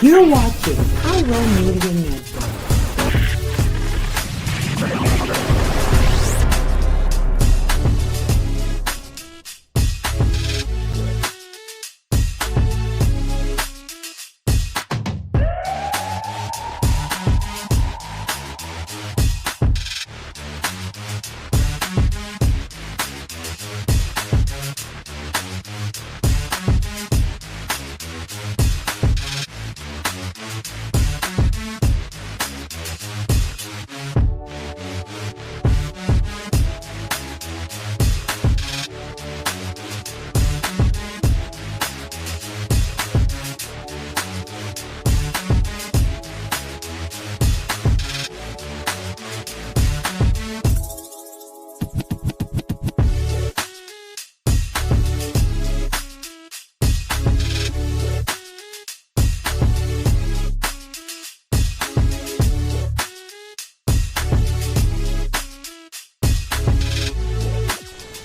You're watching Pyro Media Network.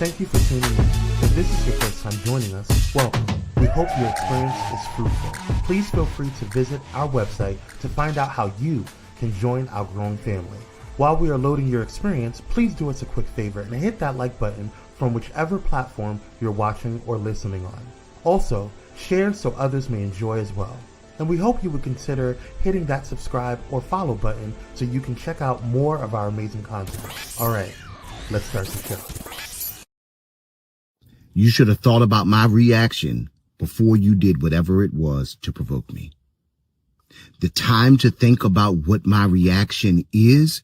Thank you for tuning in. If this is your first time joining us, welcome. We hope your experience is fruitful. Please feel free to visit our website to find out how you can join our growing family. While we are loading your experience, please do us a quick favor and hit that like button from whichever platform you're watching or listening on. Also, share so others may enjoy as well. And we hope you would consider hitting that subscribe or follow button so you can check out more of our amazing content. All right, let's start the show. You should have thought about my reaction before you did whatever it was to provoke me. The time to think about what my reaction is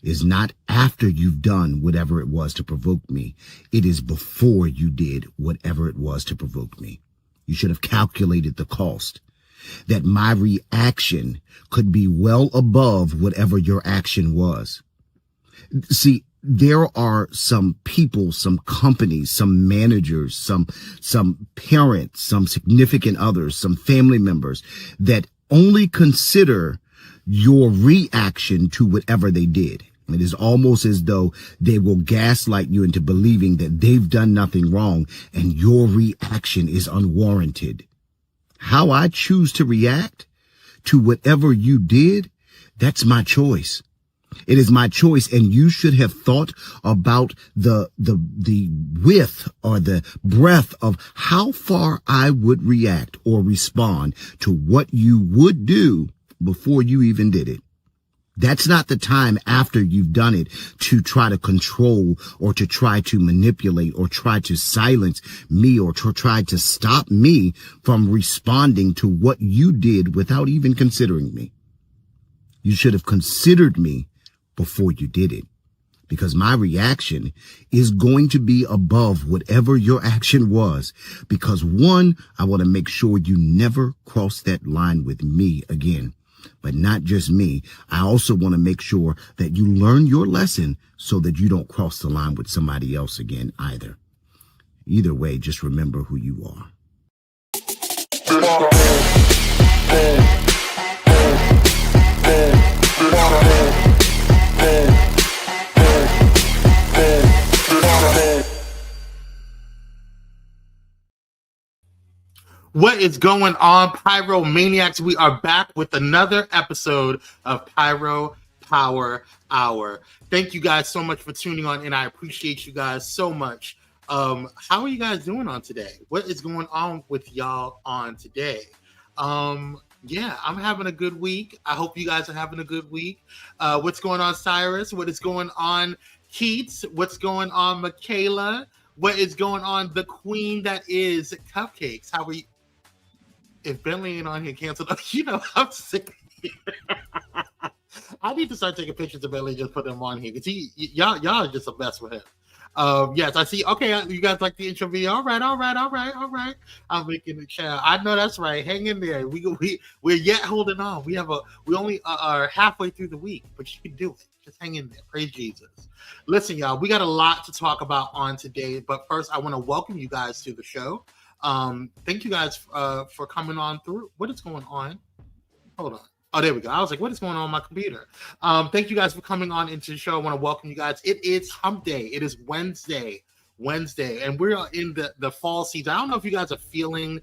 not after you've done whatever it was to provoke me. It is before you did whatever it was to provoke me. You should have calculated the cost, that my reaction could be well above whatever your action was. See, there are some people, some companies, some managers, some parents, some significant others, some family members that only consider your reaction to whatever they did. It is almost as though they will gaslight you into believing that they've done nothing wrong and your reaction is unwarranted. How I choose to react to whatever you did, that's my choice. It is my choice, and you should have thought about the width or the breadth of how far I would react or respond to what you would do before you even did it. That's not the time after you've done it to try to control or to try to manipulate or try to silence me or to try to stop me from responding to what you did without even considering me. You should have considered me before you did it, because my reaction is going to be above whatever your action was, because one, I want to make sure you never cross that line with me again. But not just me. I also want to make sure that you learn your lesson so that you don't cross the line with somebody else again either. Either way, just remember who you are. What is going on, Pyromaniacs? We are back with another episode of Pyro Power Hour. Thank you guys so much for tuning on, and I appreciate you guys so much. How are you guys doing on today? What is going on with y'all on today? Yeah, I'm having a good week. I hope you guys are having a good week. What's going on, Cyrus? What is going on, Keats? What's going on, Michaela? What is going on, the queen that is Cupcakes? How are you? If Bentley ain't on here, canceled. You know, I'm sick. I need to start taking pictures of Bentley and just put them on here because y'all are just the best with him. Yes, I see. Okay, you guys like the intro video. All right. I'm making the chat. I know that's right. Hang in there. We're yet holding on. We only are halfway through the week, but you can do it. Just hang in there. Praise Jesus. Listen, y'all, we got a lot to talk about on today, but first I want to welcome you guys to the show. Thank you guys for coming on through. What is going on? Hold on. Oh, there we go. I was like, what is going on my computer? Thank you guys for coming on into the show. I want to welcome you guys. It is hump day. It is Wednesday, and we're in the fall season. I don't know if you guys are feeling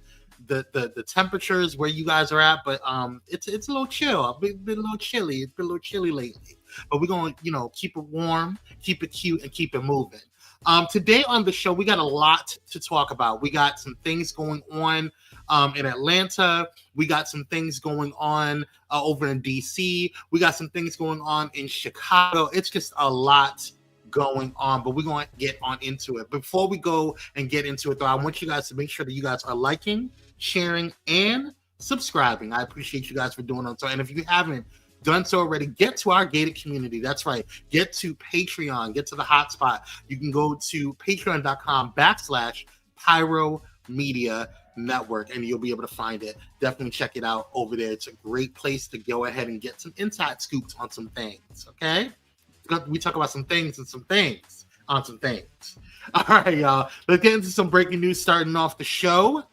the temperatures where you guys are at, but it's a little chill. It's been a little chilly. It's been a little chilly lately. But we're going to, keep it warm, keep it cute, and keep it moving. Today on the show, we got a lot to talk about. We got some things going on in Atlanta. We got some things going on over in DC. We got some things going on in Chicago. It's just a lot going on, but we're going to get on into it. Before we go and get into it, though, I want you guys to make sure that you guys are liking, sharing, and subscribing. I appreciate you guys for doing it. So, and if you haven't done so already, get to our gated community. That's right. Get to Patreon. Get to the hotspot. You can go to patreon.com/Pyro Media Network, and you'll be able to find it. Definitely check it out over there. It's a great place to go ahead and get some inside scoops on some things. Okay. We talk about some things and some things on some things. All right, y'all. Let's get into some breaking news starting off the show.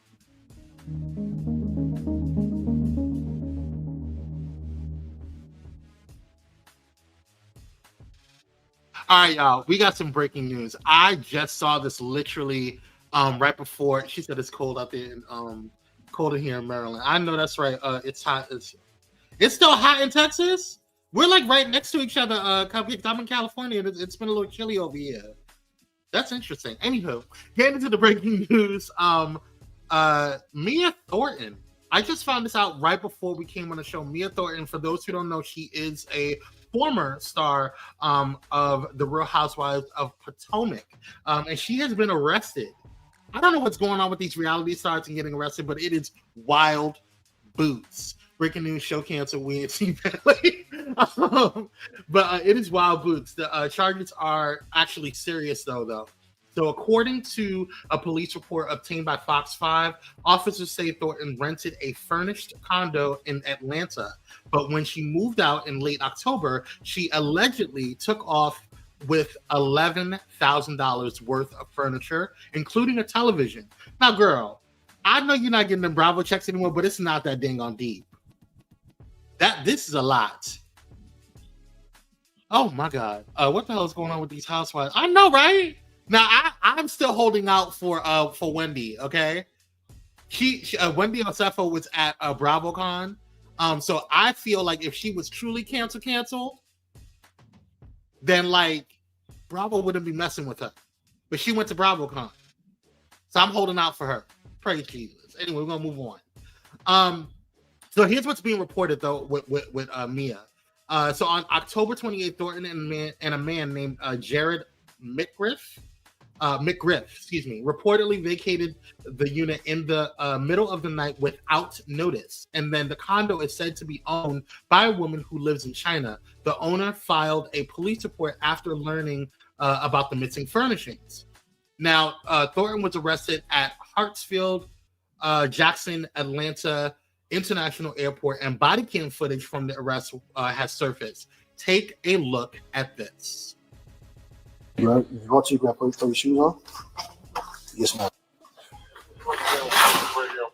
All right, y'all. We got some breaking news. I just saw this literally right before. She said it's cold out there, cold in here in Maryland. I know that's right. It's hot. It's still hot in Texas. We're like right next to each other. I'm in California. It's been a little chilly over here. That's interesting. Anywho, getting into the breaking news. Mia Thornton. I just found this out right before we came on the show. Mia Thornton, for those who don't know, she is a former star of The Real Housewives of Potomac, and she has been arrested. I don't know what's going on with these reality stars and getting arrested, but it is wild boots. Breaking news: show canceled. We ain't seen Valley. But it is wild boots. The charges are actually serious, though. So, according to a police report obtained by Fox 5, officers say Thornton rented a furnished condo in Atlanta. But when she moved out in late October, she allegedly took off with $11,000 worth of furniture, including a television. Now, girl, I know you're not getting the Bravo checks anymore, but it's not that dang on deep. This is a lot. Oh my God. What the hell is going on with these housewives? I know, right? Now I'm still holding out for Wendy, okay? She Wendy Osefo was at BravoCon. So I feel like if she was truly canceled, then like Bravo wouldn't be messing with her. But she went to BravoCon. So I'm holding out for her. Praise Jesus. Anyway, we're gonna move on. So here's what's being reported though with Mia. So on October 28th, Thornton and a man named Jared McGriff, reportedly vacated the unit in the middle of the night without notice. And then the condo is said to be owned by a woman who lives in China. The owner filed a police report after learning about the missing furnishings. Now, Thornton was arrested at Hartsfield Jackson Atlanta International Airport, and body cam footage from the arrest has surfaced. Take a look at this. You want to grab throw your shoes on? Yes, ma'am.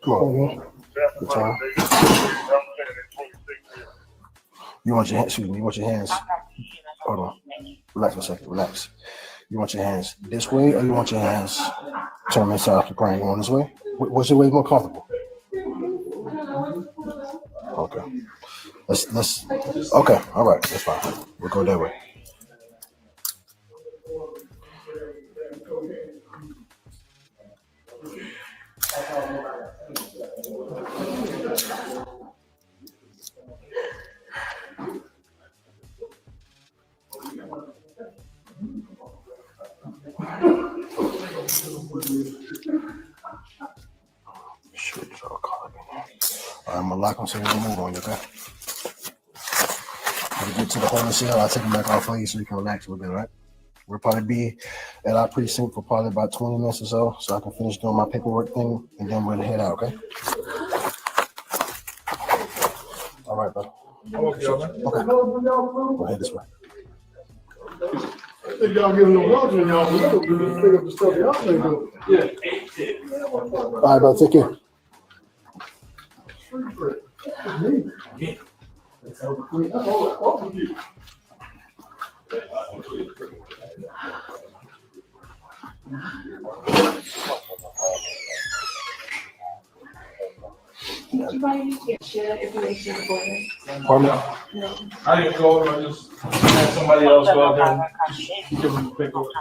Come on. Good time. You want your hands? Excuse me. You want your hands? Hold on. Relax for a second. Relax. You want your hands this way, or you want your hands turn inside off the ground? You want this way? What's your way more comfortable? Okay. Let's. Okay. All right. That's fine. We'll go that way. I'm gonna lock them so we don't move on you, okay? When we get to the holding cell, I'll take them back off for you so you can relax a little bit, all right? We'll probably be at our precinct for probably about 20 minutes or so I can finish doing my paperwork thing, and then we're gonna head out, okay? All right, brother. Okay. Go ahead this way. I think y'all get a little larger than y'all, but pick up the stuff y'all think of. Yeah. All right, brother, take care. Yeah. That's all of you. got it. Anybody get share information for it? Pardon me? No. I didn't go, I just had somebody else go out there and give him the paperwork.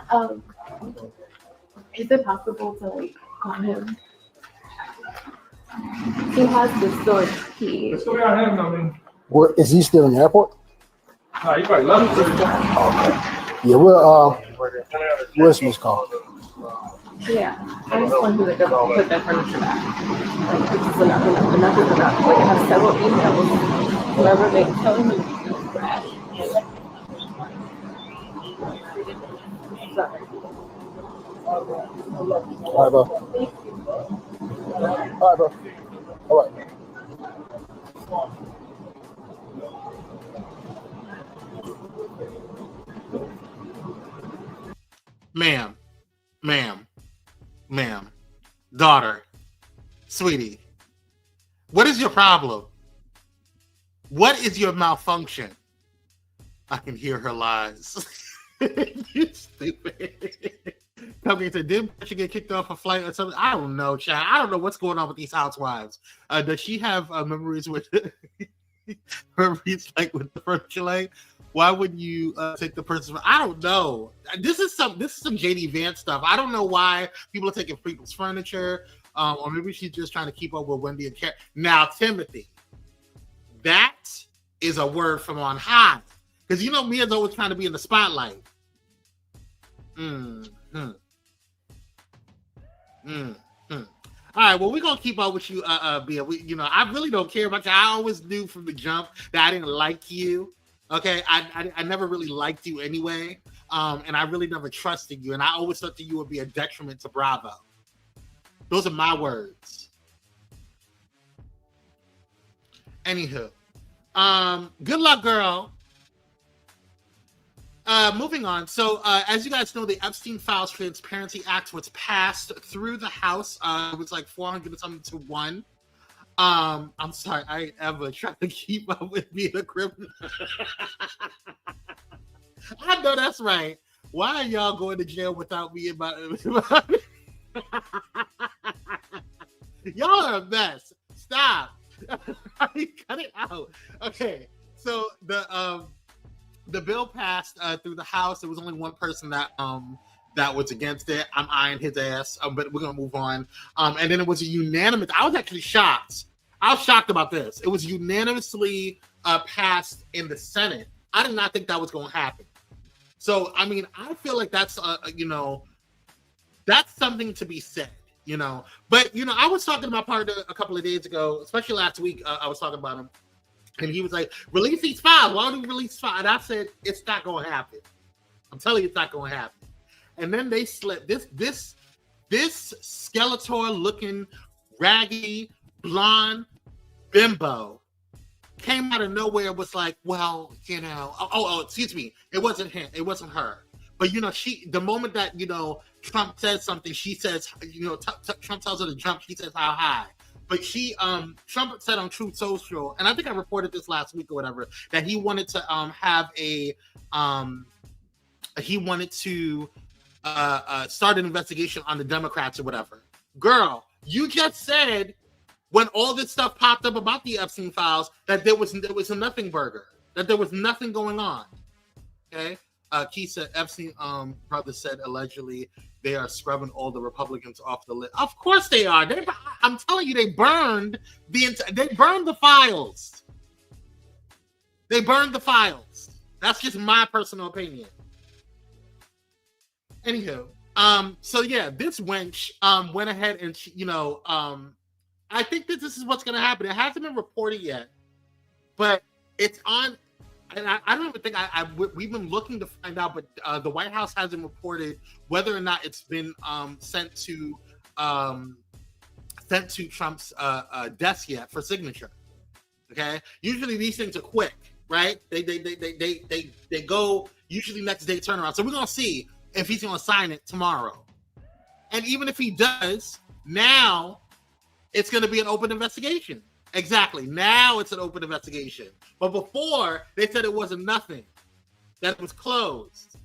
Is it possible to like call him? He has the storage key. Let's go down him, I mean, Where is he still in the airport? no, he probably left. Just, Okay. Yeah, where's Miss Call? yeah, I just want him to go put that furniture back. Like, this is enough is enough. Like, I have several emails. Whoever they tell him to trash. Sorry. All right, bro. All right, bro. All right. Ma'am, daughter, sweetie, what is your problem? What is your malfunction? I can hear her lies. You stupid. Company said, did she get kicked off a flight or something? I don't know, child. I don't know what's going on with these housewives. Does she have memories with memories like with the furniture light? Why would you take the person? I don't know. This is some JD Vance stuff. I don't know why people are taking people's furniture, or maybe she's just trying to keep up with Wendy and Karen. Now, Timothy, that is a word from on high, because you know Mia's always trying to be in the spotlight. All right, well, we're gonna keep up with you, Bia. I really don't care about you. I always knew from the jump that I didn't like you. Okay, I never really liked you anyway, and I really never trusted you, and I always thought that you would be a detriment to Bravo. Those are my words. Anywho, good luck, girl. Moving on. So, as you guys know, the Epstein Files Transparency Act was passed through the House. It was like 400 and something to 1. I'm sorry, I ain't ever tried to keep up with being a criminal. I know that's right. Why are y'all going to jail without me in my y'all are a mess. Stop. Cut it out. Okay, so the bill passed through the House. There was only one person that was against it. I'm eyeing his ass, but we're gonna move on. And then it was a unanimous. I was actually shocked. I was shocked about this. It was unanimously passed in the Senate. I did not think that was going to happen. So, I mean, I feel like that's that's something to be said. But I was talking about part a couple of days ago, especially last week. I was talking about him, and he was like, "Release these files. Why don't we release files?" And I said, "It's not going to happen. I'm telling you, it's not going to happen." And then they slipped this Skeletor-looking, raggedy, blonde bimbo came out of nowhere. Was like, "Well, excuse me, it wasn't him. It wasn't her." But the moment that Trump says something, she says, Trump tells her to jump. She says, "How high?" But Trump said on Truth Social, and I think I reported this last week or whatever, that he wanted to start an investigation on the Democrats or whatever. Girl, you just said when all this stuff popped up about the Epstein files that there was a nothing burger, that there was nothing going on. Okay. Keith said Epstein brother said allegedly they are scrubbing all the Republicans off the list. Of course they are. I'm telling you, they burned the files. They burned the files. That's just my personal opinion. Anywho, so yeah, this wench went ahead and I think that this is what's going to happen. It hasn't been reported yet, but it's on. And I don't even think we've been looking to find out, but the White House hasn't reported whether or not it's been sent to Trump's desk yet for signature. Okay, usually these things are quick, right? They go usually next day turnaround. So we're gonna see if he's gonna sign it tomorrow, and even if he does, now it's gonna be an open investigation. Exactly. Now it's an open investigation. But before, they said it wasn't nothing. That it was closed.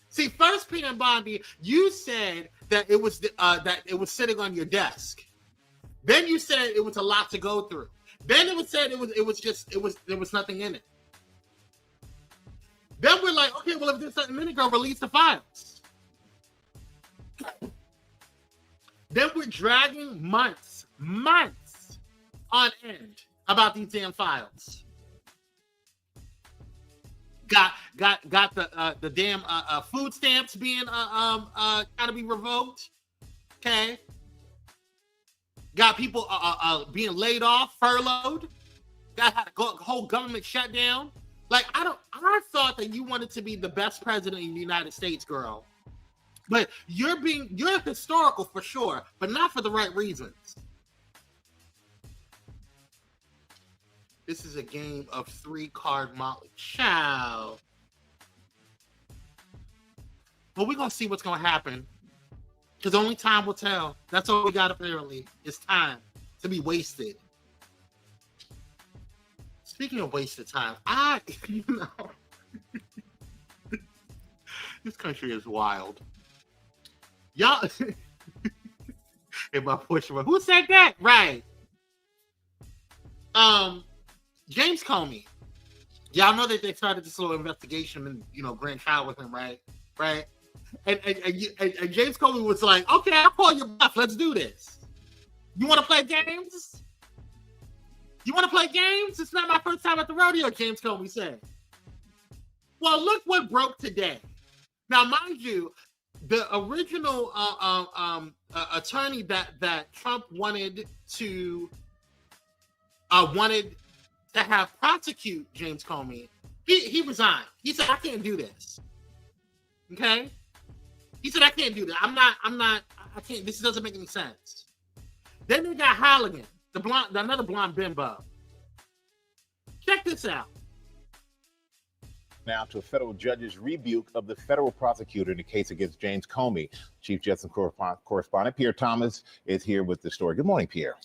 See, first, Peter and Bondi, you said that it was sitting on your desk. Then you said it was a lot to go through. Then it was said there was nothing in it. Then we're like, okay, well, if there's something in it, go release the files. Then we're dragging months on end about these damn files. Got the damn food stamps being gotta be revoked. Okay. Got people being laid off, furloughed. Got a whole government shutdown. Like, I thought that you wanted to be the best president in the United States, girl. But you're historical for sure, but not for the right reasons. This is a game of 3-card Motley. Ciao. But we're gonna see what's gonna happen. Because only time will tell. That's all we got, apparently. It's time to be wasted. Speaking of wasted time, this country is wild. Y'all, in my push, who said that? Right. James Comey. Y'all know that they started this little investigation and, grand trial with him, right? Right. And James Comey was like, okay, I'll call your bluff. Let's do this. You want to play games? You want to play games? It's not my first time at the rodeo, James Comey said. Well, look what broke today. Now, mind you, the original attorney that Trump wanted to have prosecute James Comey, he resigned. He said, I can't do this. Okay? He said, I can't do that. I can't, this doesn't make any sense. Then they got Halligan, another blonde bimbo. Check this out. Now to a federal judge's rebuke of the federal prosecutor in the case against James Comey. Chief Justice correspondent Pierre Thomas is here with the story. Good morning, Pierre.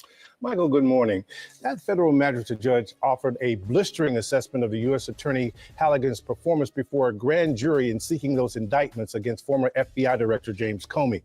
Michael, good morning. That federal magistrate judge offered a blistering assessment of the U.S. Attorney Halligan's performance before a grand jury in seeking those indictments against former FBI Director James Comey.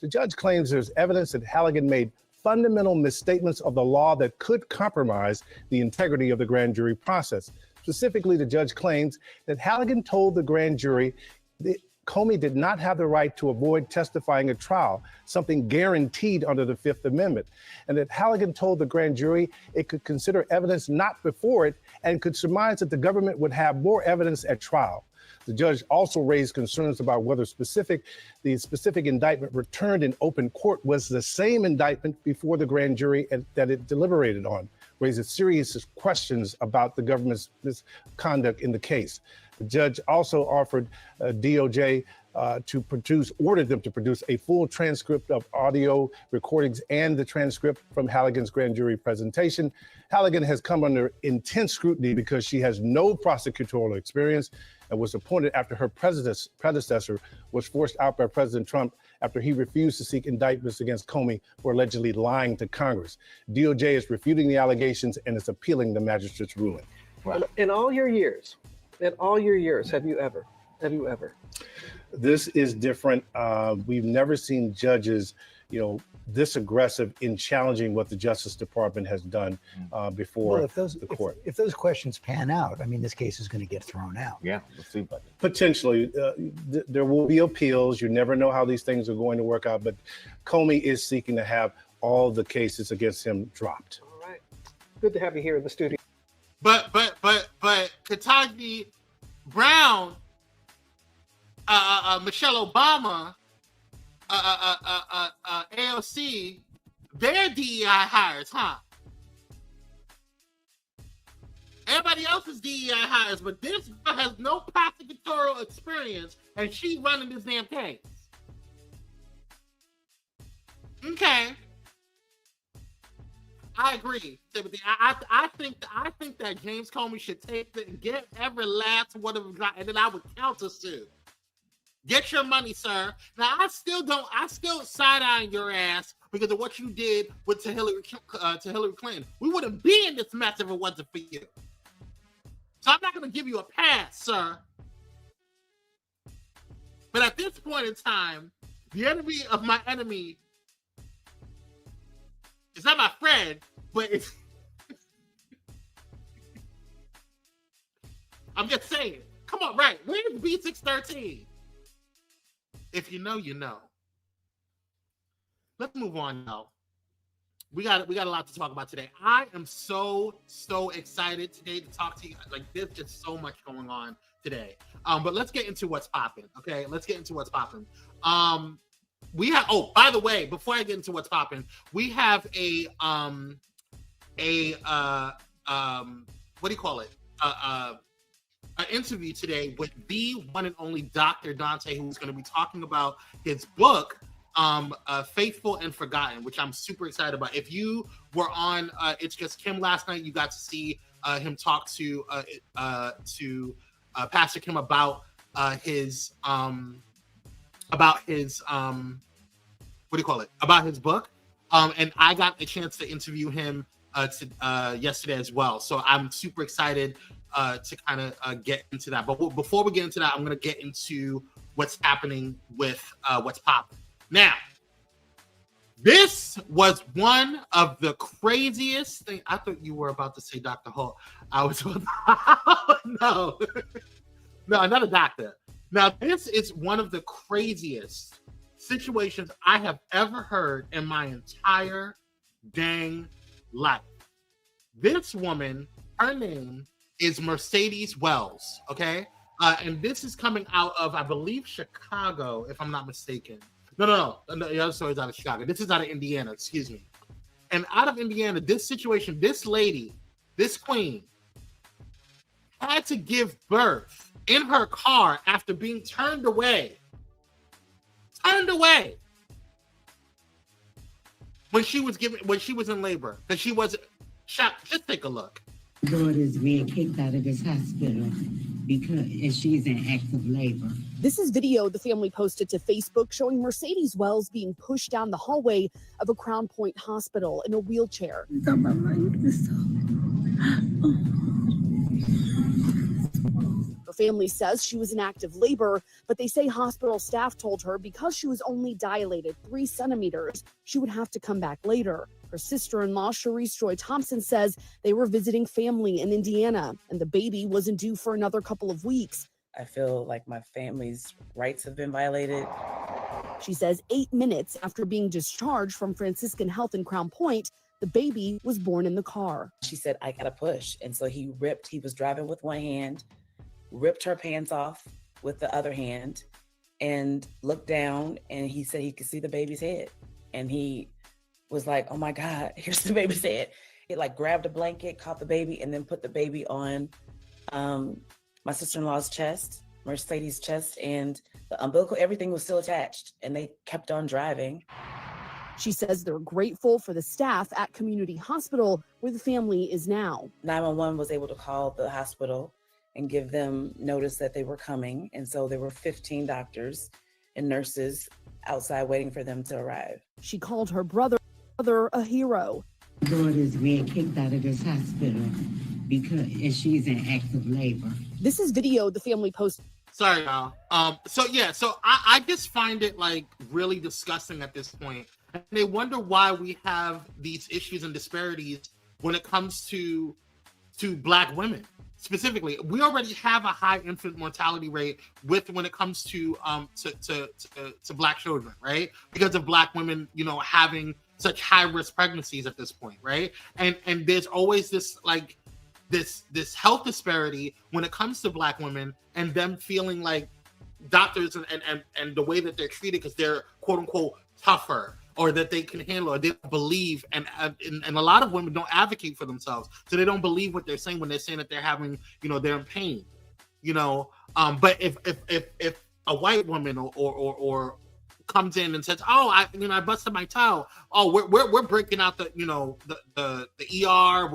The judge claims there's evidence that Halligan made fundamental misstatements of the law that could compromise the integrity of the grand jury process. Specifically, the judge claims that Halligan told the grand jury that Comey did not have the right to avoid testifying at trial, something guaranteed under the Fifth Amendment, and that Halligan told the grand jury it could consider evidence not before it and could surmise that the government would have more evidence at trial. The judge also raised concerns about whether the specific indictment returned in open court was the same indictment before the grand jury that it deliberated on, raises serious questions about the government's misconduct in the case. The judge also offered DOJ ordered them to produce a full transcript of audio recordings and the transcript from Halligan's grand jury presentation. Halligan has come under intense scrutiny because she has no prosecutorial experience and was appointed after her predecessor was forced out by President Trump after he refused to seek indictments against Comey for allegedly lying to Congress. DOJ is refuting the allegations and is appealing the magistrate's ruling. Wow. In all your years, have you ever? This is different. We've never seen judges, this aggressive in challenging what the Justice Department has done before the court. If those questions pan out, this case is going to get thrown out. Yeah, we'll see. Potentially, there will be appeals. You never know how these things are going to work out, but Comey is seeking to have all the cases against him dropped. All right. Good to have you here in the studio. But Ketanji Brown, Michelle Obama, AOC, they're DEI hires, huh? Everybody else is DEI hires, but this girl has no prosecutorial experience, and she running this damn case. Okay. I agree, Timothy. I think that James Comey should get every last one of them, and then I would counter sue. Get your money, sir. Now I still side-eyeing your ass because of what you did to Hillary Clinton. We wouldn't be in this mess if it wasn't for you. So I'm not going to give you a pass, sir. But at this point in time, the enemy of my enemy It's not my friend, but it's. I'm just saying. Come on, right? Where's B613? If you know, you know. Let's move on now. We got a lot to talk about today. I am so excited today to talk to you. Like, there's just so much going on today. But let's get into what's popping. Okay, let's get into what's popping. We have. Oh, by the way, before I get into what's popping, we have a what do you call it? An interview today with the one and only Dr. Dante, who's going to be talking about his book, Faithful and Forgotten, which I'm super excited about. If you were on It's Just Kim last night, you got to see him talk to Pastor Kim about his about his book. And I got a chance to interview him yesterday as well. So I'm super excited to kind of get into that. But before we get into that, I'm going to get into what's happening with what's popping. Now, this was one of the craziest things. I thought you were about to say Dr. Holt. I was no, not a doctor. Now, this is one of the craziest situations I have ever heard in my entire dang life. This woman, her name is Mercedes Wells, okay? And this is coming out of, I believe, Chicago, if I'm not mistaken. No, the other story is out of Chicago. This is out of Indiana, excuse me. And out of Indiana, this situation, this lady, this queen, had to give birth in her car after being turned away. When she was in labor, because she was shot. Just take a look. Daughter's being kicked out of this hospital because she's in active labor. This is video the family posted to Facebook showing Mercedes Wells being pushed down the hallway of a Crown Point hospital in a wheelchair. Her family says she was in active labor, but they say hospital staff told her because she was only dilated 3 centimeters, she would have to come back later. Her sister-in-law, Sharice Joy Thompson, says they were visiting family in Indiana, and the baby wasn't due for another couple of weeks. I feel like my family's rights have been violated. She says 8 minutes after being discharged from Franciscan Health in Crown Point, the baby was born in the car. She said, I gotta push. And so he was driving with one hand, ripped her pants off with the other hand, and looked down, and he said he could see the baby's head. And he was like, oh my God, here's the baby's head. He like grabbed a blanket, caught the baby, and then put the baby on my sister-in-law's chest, Mercedes' chest, and the umbilical, everything was still attached, and they kept on driving. She says they're grateful for the staff at Community Hospital, where the family is now. 911 was able to call the hospital and give them notice that they were coming. And so there were 15 doctors and nurses outside waiting for them to arrive. She called her brother a hero. Daughter's being kicked out of this hospital because she's in active labor. This is video the family posted. Sorry, y'all. So I just find it like really disgusting at this point. And they wonder why we have these issues and disparities when it comes to Black women. Specifically, we already have a high infant mortality rate when it comes to Black children, right? Because of Black women, having such high risk pregnancies at this point, right? And there's always this health disparity when it comes to Black women and them feeling like doctors and the way that they're treated because they're quote unquote tougher, or that they can handle, or they don't believe, and a lot of women don't advocate for themselves, so they don't believe what they're saying when they're saying that they're having, they're in pain, But if a white woman or comes in and says, "Oh, I busted my toe," oh, we're breaking out the ER,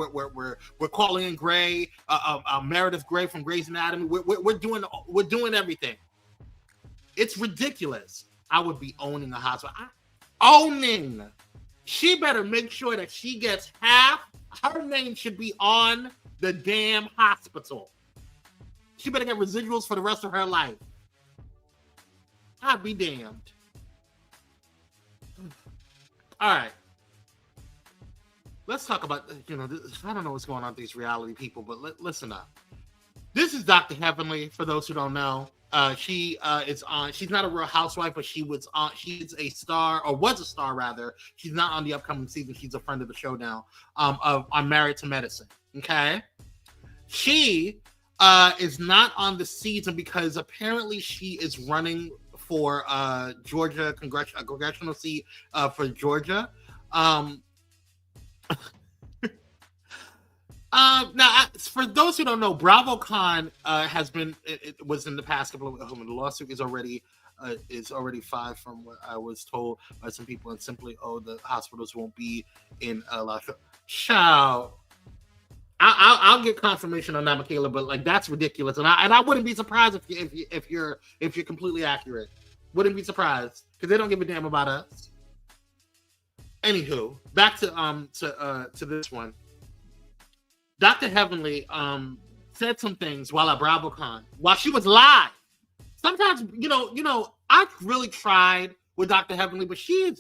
we're calling in Gray, Meredith Grey from Grey's Anatomy, we're doing everything. It's ridiculous. I would be owning a hospital. She better make sure that she gets half. Her name should be on the damn hospital. She better get residuals for the rest of her life. I'd be damned. All right. let's talk about, I don't know what's going on with these reality people, but listen up. This is Dr. Heavenly, for those who don't know. She is on, she's not a Real Housewife, but she is a star, or was a star rather. She's not on the upcoming season. She's a friend of the show now, on Married to Medicine. Okay. She is not on the season because apparently she is running for Georgia congressional seat for Georgia. Now, for those who don't know, BravoCon has been, it was in the past couple of, the lawsuit is already filed from what I was told by some people, and simply, the hospitals won't be in a lot of shout. I'll get confirmation on that, Michaela, but like that's ridiculous, and I wouldn't be surprised if you're completely accurate. Wouldn't be surprised because they don't give a damn about us. Anywho, back to this one. Dr. Heavenly said some things while at BravoCon, while she was live. Sometimes, I really tried with Dr. Heavenly, but she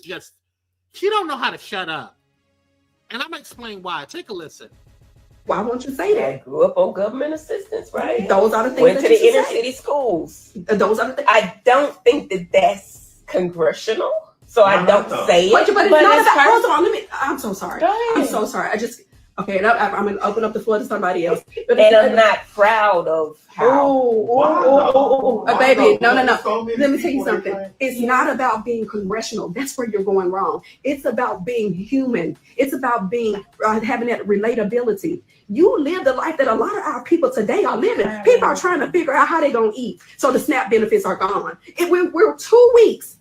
don't know how to shut up. And I'm going to explain why. Take a listen. Why won't you say that? I grew up on government assistance, right? Those are the things Went that to the you inner say. city schools. Those are the things. I don't think that's congressional, so I don't say it. But it's not about. Hold on, I'm so sorry. Go ahead. I'm so sorry. Okay, and I'm going to open up the floor to somebody else. But And I'm not proud of how. Baby, no. Let me tell you something. It's not about being congressional. That's where you're going wrong. It's about being human. It's about being having that relatability. You live the life that a lot of our people today are living. People are trying to figure out how they're going to eat. So the SNAP benefits are gone. We're 2 weeks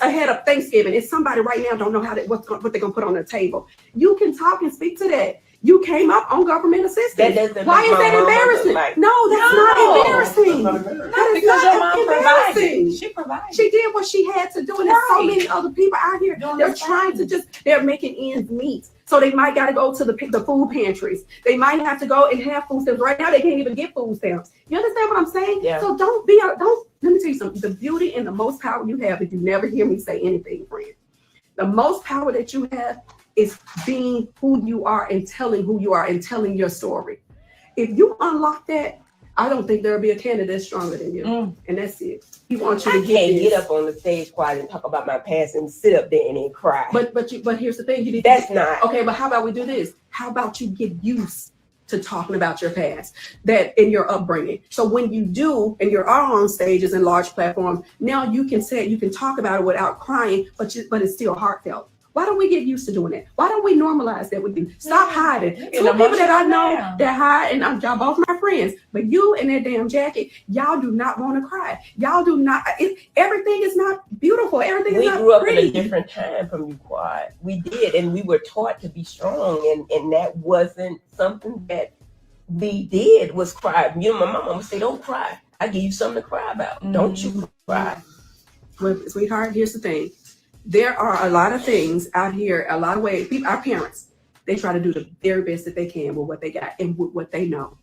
ahead of Thanksgiving, and somebody right now don't know what they're gonna put on their table. You can talk and speak to that. You came up on government assistance. Why is that embarrassing? No, that's not embarrassing. That is not embarrassing. She provided. She did what she had to do, and there's so many other people out here. They're trying to they're making ends meet. So they might got to go to the food pantries. They might have to go and have food stamps. Right now, they can't even get food stamps. You understand what I'm saying? Yeah. So let me tell you something. The beauty and the most power you have, if you never hear me say anything, friend, the most power that you have is being who you are and telling who you are and telling your story. If you unlock that, I don't think there'll be a candidate stronger than you. And that's it. He wants you to get up on the stage quiet and talk about my past and sit up there and then cry. But here's the thing. That's not. Okay, but how about we do this? How about you get used to talking about your past, that in your upbringing. So when you do, and you're on stages and large platforms, now you can talk about it without crying, but it's still heartfelt. Why don't we get used to doing that? Why don't we normalize that with you? Stop hiding. Two people that I know that hide, and y'all both my friends, but you and that damn jacket, y'all do not want to cry. Y'all do not. Everything is not beautiful. Everything is not pretty. We grew up in a different time from you, Quad. We did, and we were taught to be strong, and that wasn't something that we did was cry. My mama would say, "Don't cry. I give you something to cry about. Don't you cry." Well, sweetheart, here's the thing. There are a lot of things out here, a lot of ways. Our parents, they try to do the very best that they can with what they got and with what they know.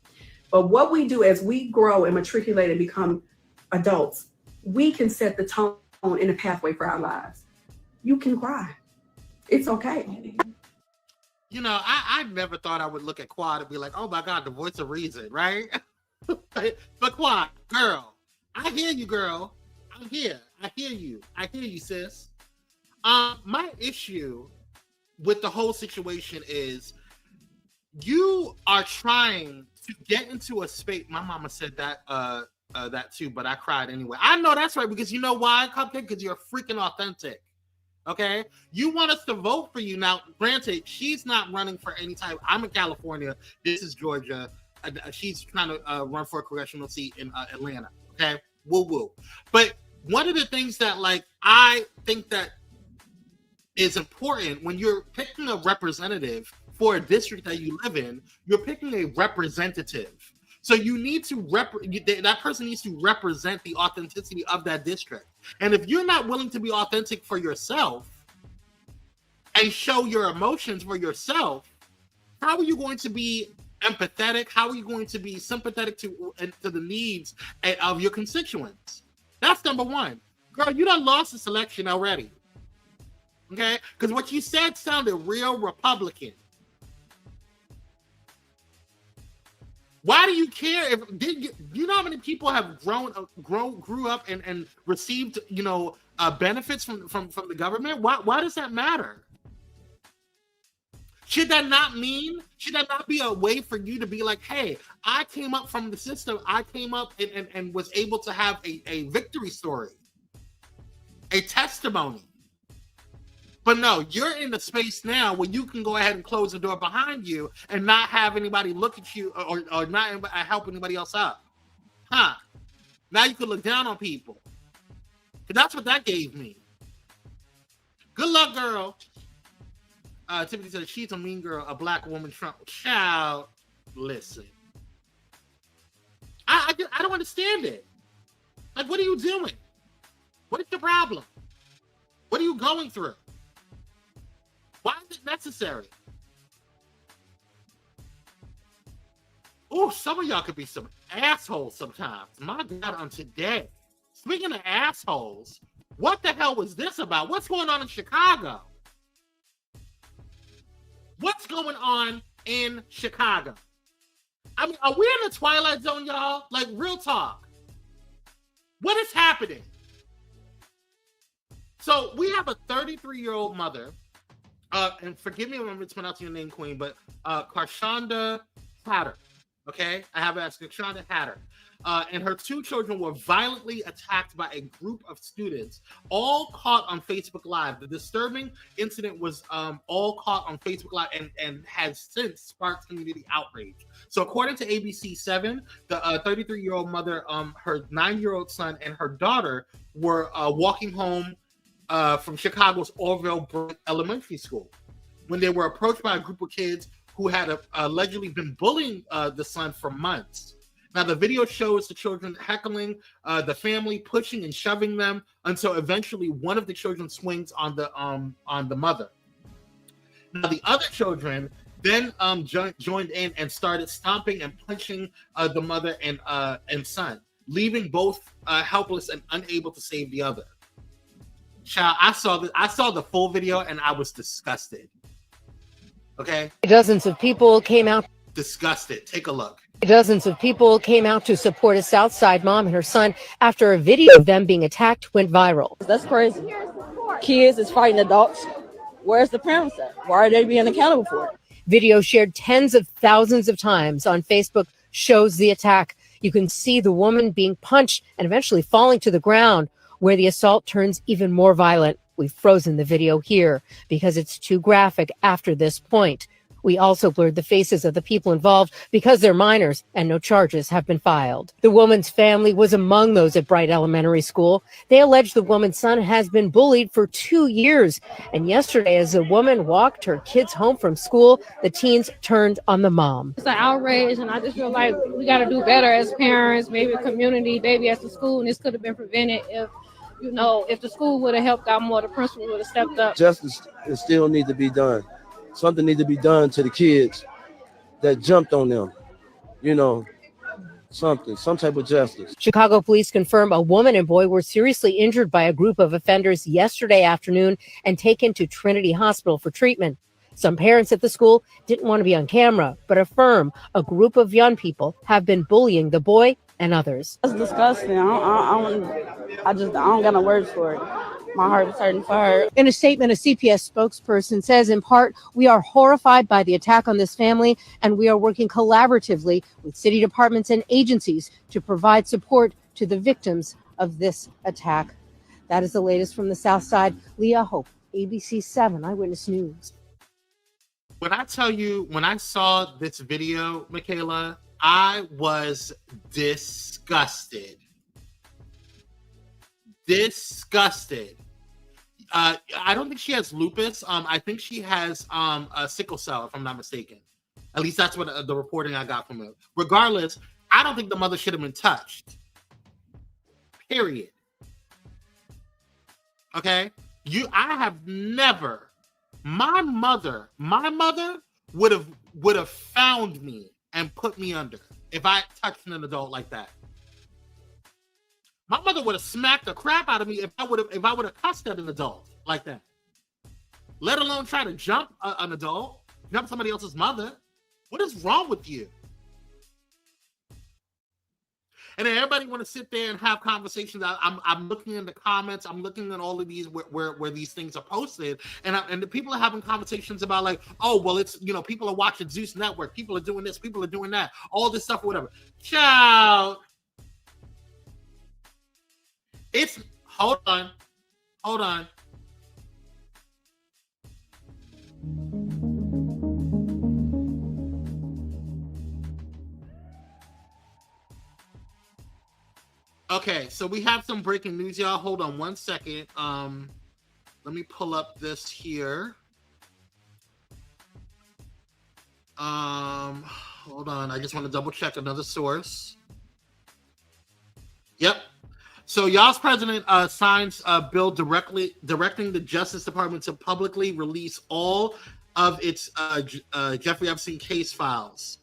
But what we do as we grow and matriculate and become adults, we can set the tone in the pathway for our lives. You can cry. It's okay. I never thought I would look at Quad and be like, oh my God, the voice of reason, right? But Quad, girl, I hear you, girl. I'm here. I hear you. I hear you, sis. My issue with the whole situation is you are trying to get into a space. My mama said that too, but I cried anyway. I know that's right, because you know why, Cupcake? Because you're freaking authentic. Okay? You want us to vote for you. Now, granted, she's not running for any type. I'm in California. This is Georgia. She's trying to run for a congressional seat in Atlanta. Okay? Woo-woo. But one of the things that, I think that is important when you're picking a representative for a district that you live in, you're picking a representative. So you need to that person needs to represent the authenticity of that district. And if you're not willing to be authentic for yourself and show your emotions for yourself, how are you going to be empathetic? How are you going to be sympathetic to the needs of your constituents? That's number one. Girl, you done lost the selection already. Okay? Because what you said sounded real Republican. Why do you care if you know how many people have grew up and received benefits from the government? Why does that matter? Should that not be a way for you to be like, hey, I came up from the system, I came up and was able to have a victory story, a testimony. But no, you're in the space now where you can go ahead and close the door behind you and not have anybody look at you or not help anybody else out. Huh? Now you can look down on people. Because that's what that gave me. Good luck, girl. Tiffany said she's a mean girl, a black woman Trump. Child, listen. I don't understand it. Like, what are you doing? What is your problem? What are you going through? Why is it necessary? Oh, some of y'all could be some assholes sometimes. My God, on today. Speaking of assholes, what the hell was this about? What's going on in Chicago? What's going on in Chicago? I mean, are we in the Twilight Zone, y'all? Like, real talk. What is happening? So we have a 33-year-old mother, and forgive me if I'm mispronouncing your name, Queen, but Karshonda Hatter. Okay, I have asked Karshonda Hatter, and her two children were violently attacked by a group of students, all caught on Facebook Live. The disturbing incident was all caught on Facebook Live and has since sparked community outrage. So according to ABC7, the 33-year-old mother, her 9-year-old son, and her daughter were walking home from Chicago's Orville Elementary School when they were approached by a group of kids who had allegedly been bullying the son for months. Now, the video shows the children heckling the family, pushing and shoving them until eventually one of the children swings on the mother. Now, the other children then joined in and started stomping and punching the mother and son, leaving both helpless and unable to save the other. Child, I saw the full video and I was disgusted. Okay. Dozens of people came out. Disgusted. Take a look. Dozens of people came out to support a Southside mom and her son after a video of them being attacked went viral. That's crazy. Kids is fighting adults. Where's the parents at? Why are they being accountable for it? Video shared tens of thousands of times on Facebook shows the attack. You can see the woman being punched and eventually falling to the ground, where the assault turns even more violent. We've frozen the video here because it's too graphic after this point. We also blurred the faces of the people involved because they're minors and no charges have been filed. The woman's family was among those at Bright Elementary School. They allege the woman's son has been bullied for 2 years. And yesterday, as the woman walked her kids home from school, the teens turned on the mom. It's an outrage, and I just feel like we got to do better as parents, maybe a community, maybe as a school, and this could have been prevented if the school would have helped out more, the principal would have stepped up. Justice still needs to be done. Something needs to be done to the kids that jumped on them. Some type of justice. Chicago police confirm a woman and boy were seriously injured by a group of offenders yesterday afternoon and taken to Trinity Hospital for treatment. Some parents at the school didn't want to be on camera, but affirm a group of young people have been bullying the boy and others. That's disgusting. I don't got no words for it. My heart is hurting for her. In a statement, a CPS spokesperson says, in part, we are horrified by the attack on this family, and we are working collaboratively with city departments and agencies to provide support to the victims of this attack. That is the latest from the South Side. Leah Hope, ABC 7 Eyewitness News. When I tell you, when I saw this video, Michaela, I was disgusted. Disgusted. I don't think she has lupus. I think she has a sickle cell, if I'm not mistaken. At least that's what the reporting I got from it. Regardless, I don't think the mother should have been touched. Period. Okay? I have never. My mother would have found me and put me under if I touched an adult like that. My mother would have smacked the crap out of me if I would have cussed at an adult like that. Let alone try to jump an adult, jump somebody else's mother. What is wrong with you? And then everybody want to sit there and have conversations. I'm looking in the comments. I'm looking at all of these where these things are posted, and the people are having conversations about like, oh, well, it's people are watching Zeus Network, people are doing this, people are doing that, all this stuff or whatever. Child, it's hold on. Okay, so we have some breaking news, y'all. Hold on one second. Let me pull up this here. Hold on. I just want to double check another source. Yep. So y'all's president signs a bill directing the Justice Department to publicly release all of its Jeffrey Epstein case files.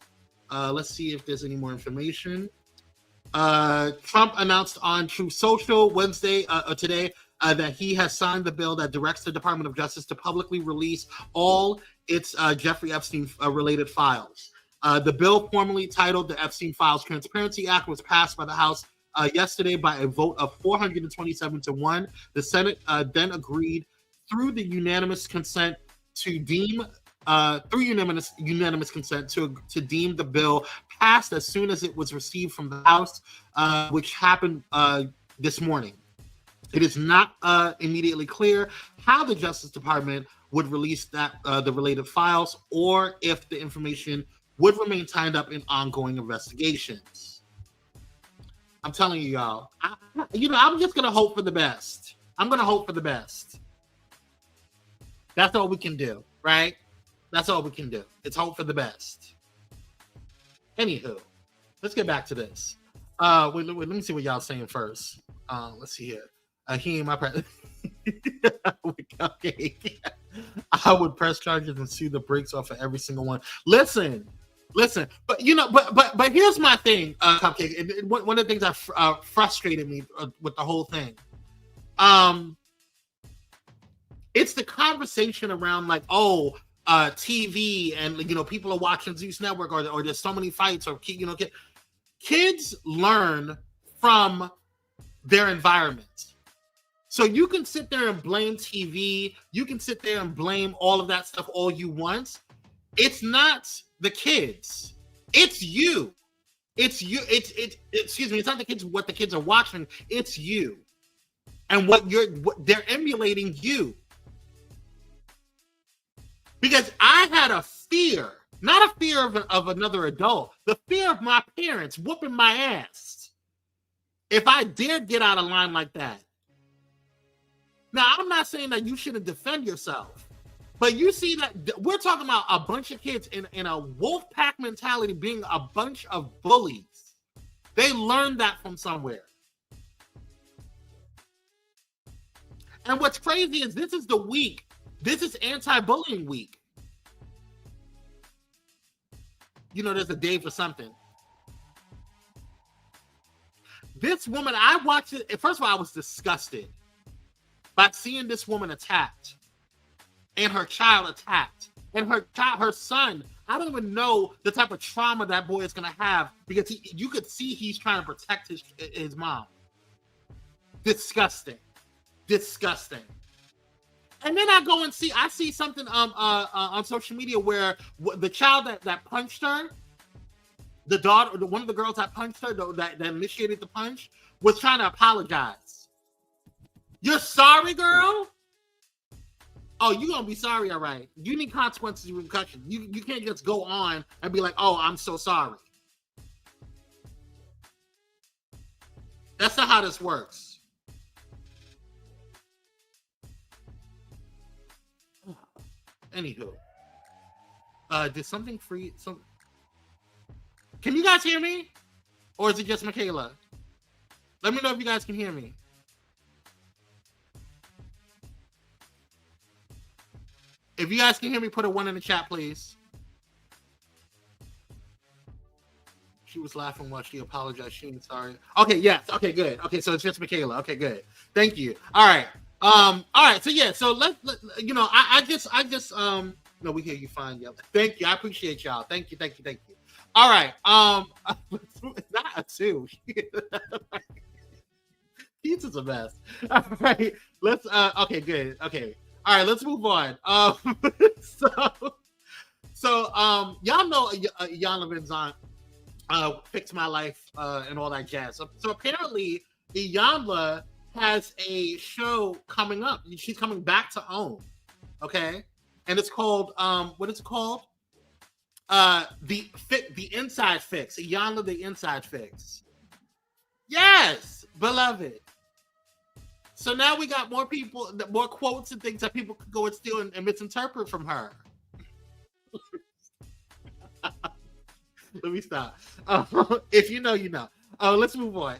Let's see if there's any more information. Trump announced on Truth Social Wednesday today that he has signed the bill that directs the Department of Justice to publicly release all its Jeffrey Epstein related files. The bill, formally titled the Epstein Files Transparency Act, was passed by the House yesterday by a vote of 427-1. The Senate then agreed through the unanimous consent to deem unanimous consent to deem the bill passed as soon as it was received from the House, which happened this morning. It is not immediately clear how the Justice Department would release the related files, or if the information would remain tied up in ongoing investigations. I'm telling you, y'all. I'm just gonna hope for the best. I'm gonna hope for the best. That's all we can do, right? That's all we can do. It's hope for the best. Anywho, let's get back to this. Let me see what y'all saying first. Let's see here. He ain't my president. Okay. I would press charges and sue the brakes off of every single one. Listen. But but here's my thing, Cupcake. One of the things that frustrated me with the whole thing. It's the conversation around like, oh, TV and people are watching Zeus Network or there's so many fights or kids learn from their environment. So you can sit there and blame TV, you can sit there and blame all of that stuff all you want. It's not the kids, it's you. It's excuse me, it's not the kids, what the kids are watching, it's you. And what they're emulating you. Because I had a fear, not a fear of another adult, the fear of my parents whooping my ass if I dared get out of line like that. Now, I'm not saying that you shouldn't defend yourself, but you see that we're talking about a bunch of kids in a wolf pack mentality being a bunch of bullies. They learned that from somewhere. And what's crazy is this is the week. This is anti-bullying week. There's a day for something. This woman, I watched it. First of all, I was disgusted by seeing this woman attacked and her child attacked and her son. I don't even know the type of trauma that boy is going to have because you could see he's trying to protect his mom. Disgusting. And then I see something on social media where the child that punched her, the daughter, one of the girls that punched her, that initiated the punch, was trying to apologize. You're sorry, girl? Oh, you're going to be sorry, all right. You need consequences and repercussions. You can't just go on and be like, oh, I'm so sorry. That's not how this works. Anywho, did something free? Can you guys hear me, or is it just Michaela? Let me know if you guys can hear me. If you guys can hear me, put a 1 in the chat, please. She was laughing while she apologized. She ain't sorry. Okay, yes. Okay, good. Okay, so it's just Michaela. Okay, good. Thank you. All right. So yeah, so let I just no, we hear you fine, yeah. Thank you. I appreciate y'all. Thank you. All right. too. Keith is a mess. All right, let's. Okay, good. Okay, all right, let's move on. Y'all know Yana Van Fix My Life and all that jazz. So apparently, Iyanla has a show coming up. She's coming back to OWN. Okay, and it's called what is it called? The Inside Fix. Iyanla, the Inside Fix. Yes, beloved. So now we got more people, more quotes and things that people could go and steal and misinterpret from her. Let me stop. If you know, you know. Let's move on.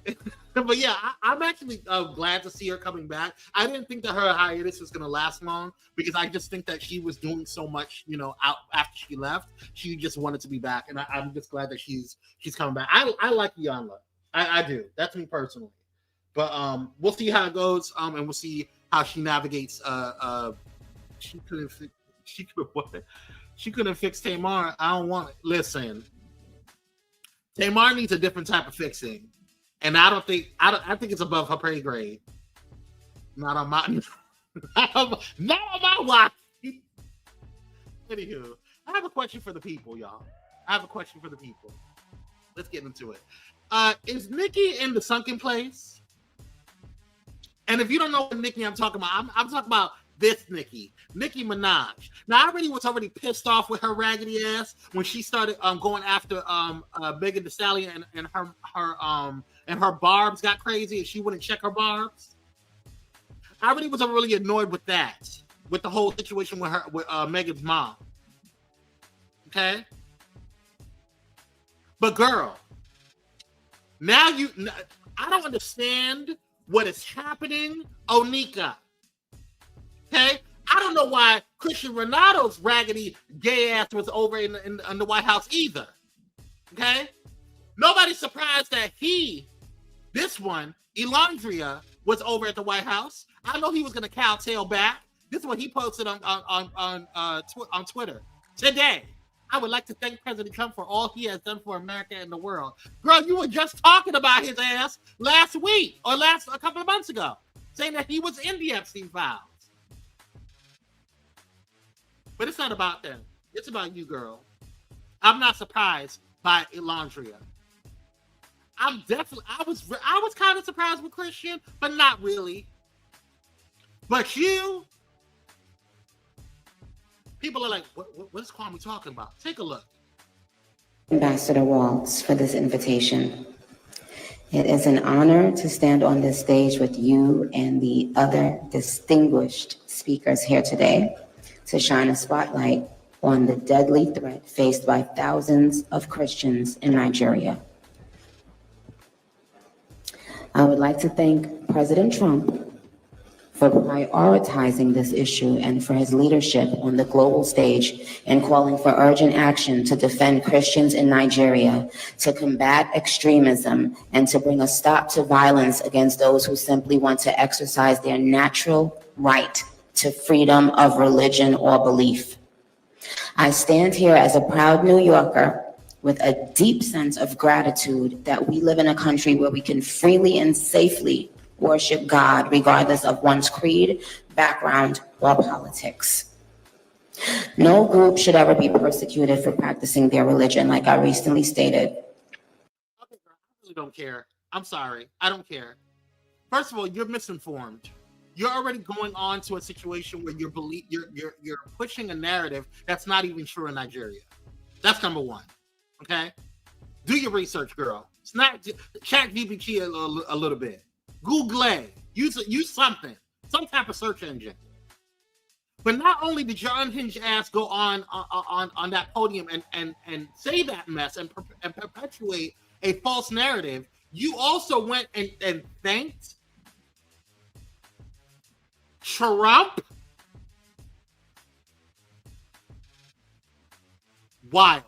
But yeah, I'm actually glad to see her coming back. I didn't think that her hiatus was going to last long because I just think that she was doing so much, out after she left. She just wanted to be back, and I'm just glad that she's coming back. I like Iyanla. I do. That's me personally. But we'll see how it goes, and we'll see how she navigates. She couldn't fix Tamar. I don't want it. Listen. Tamar needs a different type of fixing, and I think it's above her pay grade. Not on my watch. Anywho, I have a question for the people, y'all. Let's get into it. Is Nikki in the sunken place? And if you don't know what Nikki I'm talking about, I'm talking about this Nicki Minaj. Now, I was already pissed off with her raggedy ass when she started going after Megan Thee Stallion and her barbs got crazy and she wouldn't check her barbs. I already was really annoyed with that, with the whole situation with her with Megan's mom. Okay, but girl, now I don't understand what is happening, Onika. Okay, I don't know why Christian Renato's raggedy gay ass was over in the White House either. Okay, nobody's surprised that Elandria, was over at the White House. I know he was gonna cowtail back. This is what he posted on Twitter today. I would like to thank President Trump for all he has done for America and the world. Girl, you were just talking about his ass last week or a couple of months ago, saying that he was in the Epstein files. But it's not about them. It's about you, girl. I'm not surprised by Elandria. I was kind of surprised with Christian, but not really. But people are like, what is Kwame talking about? Take a look. Ambassador Waltz, for this invitation. It is an honor to stand on this stage with you and the other distinguished speakers here today to shine a spotlight on the deadly threat faced by thousands of Christians in Nigeria. I would like to thank President Trump for prioritizing this issue and for his leadership on the global stage in calling for urgent action to defend Christians in Nigeria, to combat extremism, and to bring a stop to violence against those who simply want to exercise their natural right to freedom of religion or belief. I stand here as a proud New Yorker with a deep sense of gratitude that we live in a country where we can freely and safely worship God regardless of one's creed, background, or politics. No group should ever be persecuted for practicing their religion, like I recently stated. Okay, girl, I really don't care. I'm sorry. I don't care. First of all, you're misinformed. You're already going on to a situation where you're pushing a narrative that's not even true in Nigeria. That's number one. Okay? Do your research, girl. It's not chat GPT a little bit. Google it. Use something. Some type of search engine. But not only did your unhinged ass go on that podium and say that mess and perpetuate a false narrative, you also went and thanked Trump. Wild.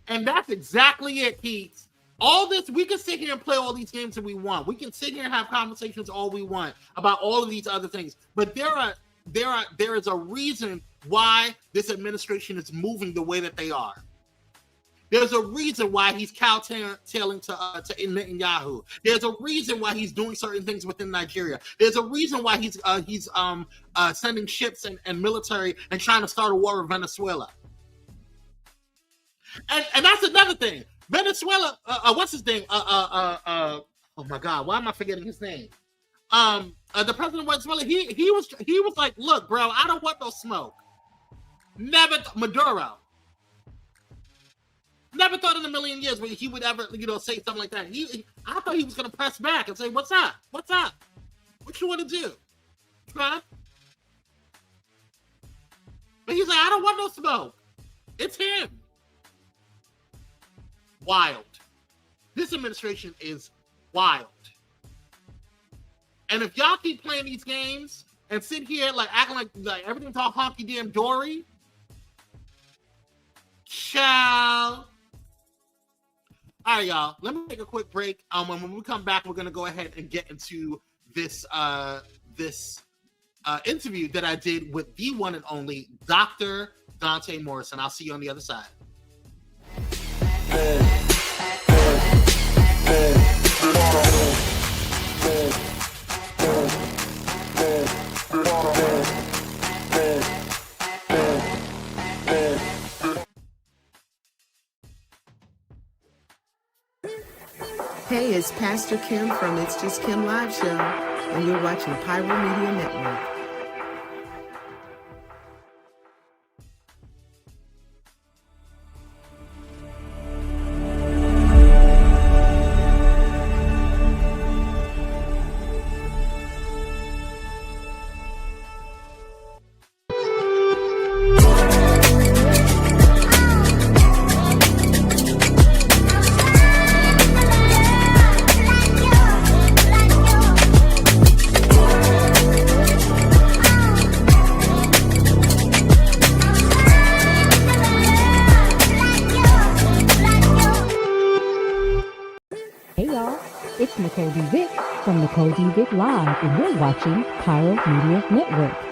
And that's exactly it, Keith. All this, we can sit here and play all these games that we want. We can sit here and have conversations all we want about all of these other things. But there is a reason why this administration is moving the way that they are. There's a reason why he's kowtailing to Netanyahu. There's a reason why he's doing certain things within Nigeria. There's a reason why he's sending ships and military and trying to start a war with Venezuela. And that's another thing. Venezuela, what's his name? Oh my God, why am I forgetting his name? The president of Venezuela, he was like, look, bro, I don't want no smoke. Maduro. Never thought in a million years when he would ever, say something like that. I thought he was gonna press back and say, "What's up? What's up? What you want to do, Trump?" But he's like, "I don't want no smoke. It's him." Wild. This administration is wild. And if y'all keep playing these games and sit here acting like everything's all honky damn dory, ciao. All right, y'all. Let me take a quick break. When we come back, we're gonna go ahead and get into this interview that I did with the one and only Dr. Dante Morrison. I'll see you on the other side. Hey, it's Pastor Kim from It's Just Kim Live Show, and you're watching Pyro Media Network. From Nicole D. Vick Live, and you're watching Pyro Media Network.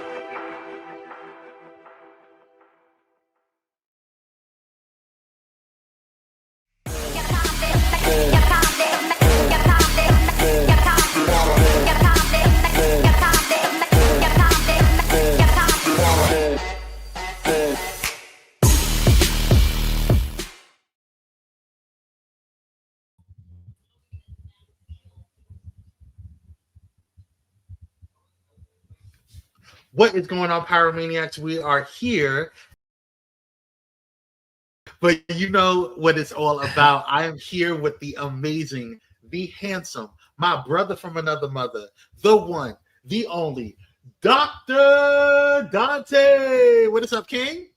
What is going on, Pyromaniacs? We are here. But you know what it's all about. I am here with the amazing, the handsome, my brother from another mother, the one, the only, Dr. Dante. What is up, King?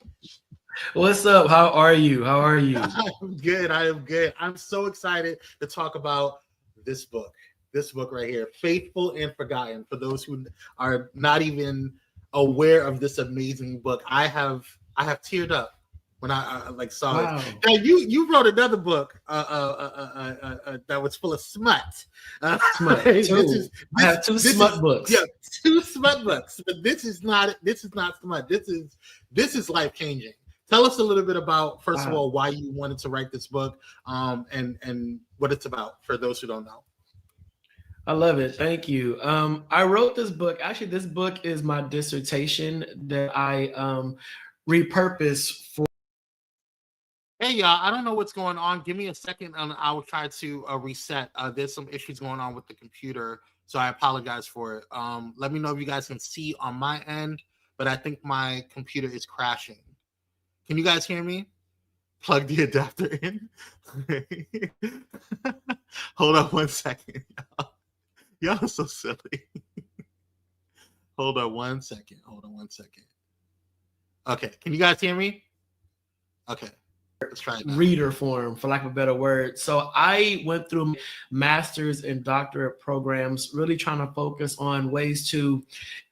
What's up? How are you? How are you? I'm good. I am good. I'm so excited to talk about this book. This book right here, Faithful and Forgotten. For those who are not even aware of this amazing book, I have teared up when I saw it. Now you wrote another book that was full of smut. Smut. I have two smut books. Yeah, two smut books. But this is not smut. This is life changing. Tell us a little bit about, first of all, why you wanted to write this book, and what it's about for those who don't know. I love it. Thank you. I wrote this book. Actually, this book is my dissertation that I repurposed for. Hey, y'all. I don't know what's going on. Give me a second, and I will try to reset. There's some issues going on with the computer, so I apologize for it. Let me know if you guys can see on my end, but I think my computer is crashing. Can you guys hear me? Plug the adapter in. Hold on 1 second, y'all. Y'all are so silly. Hold on 1 second. Okay, can you guys hear me? Okay, let's try it now. Reader form, for lack of a better word. So I went through master's and doctorate programs, really trying to focus on ways to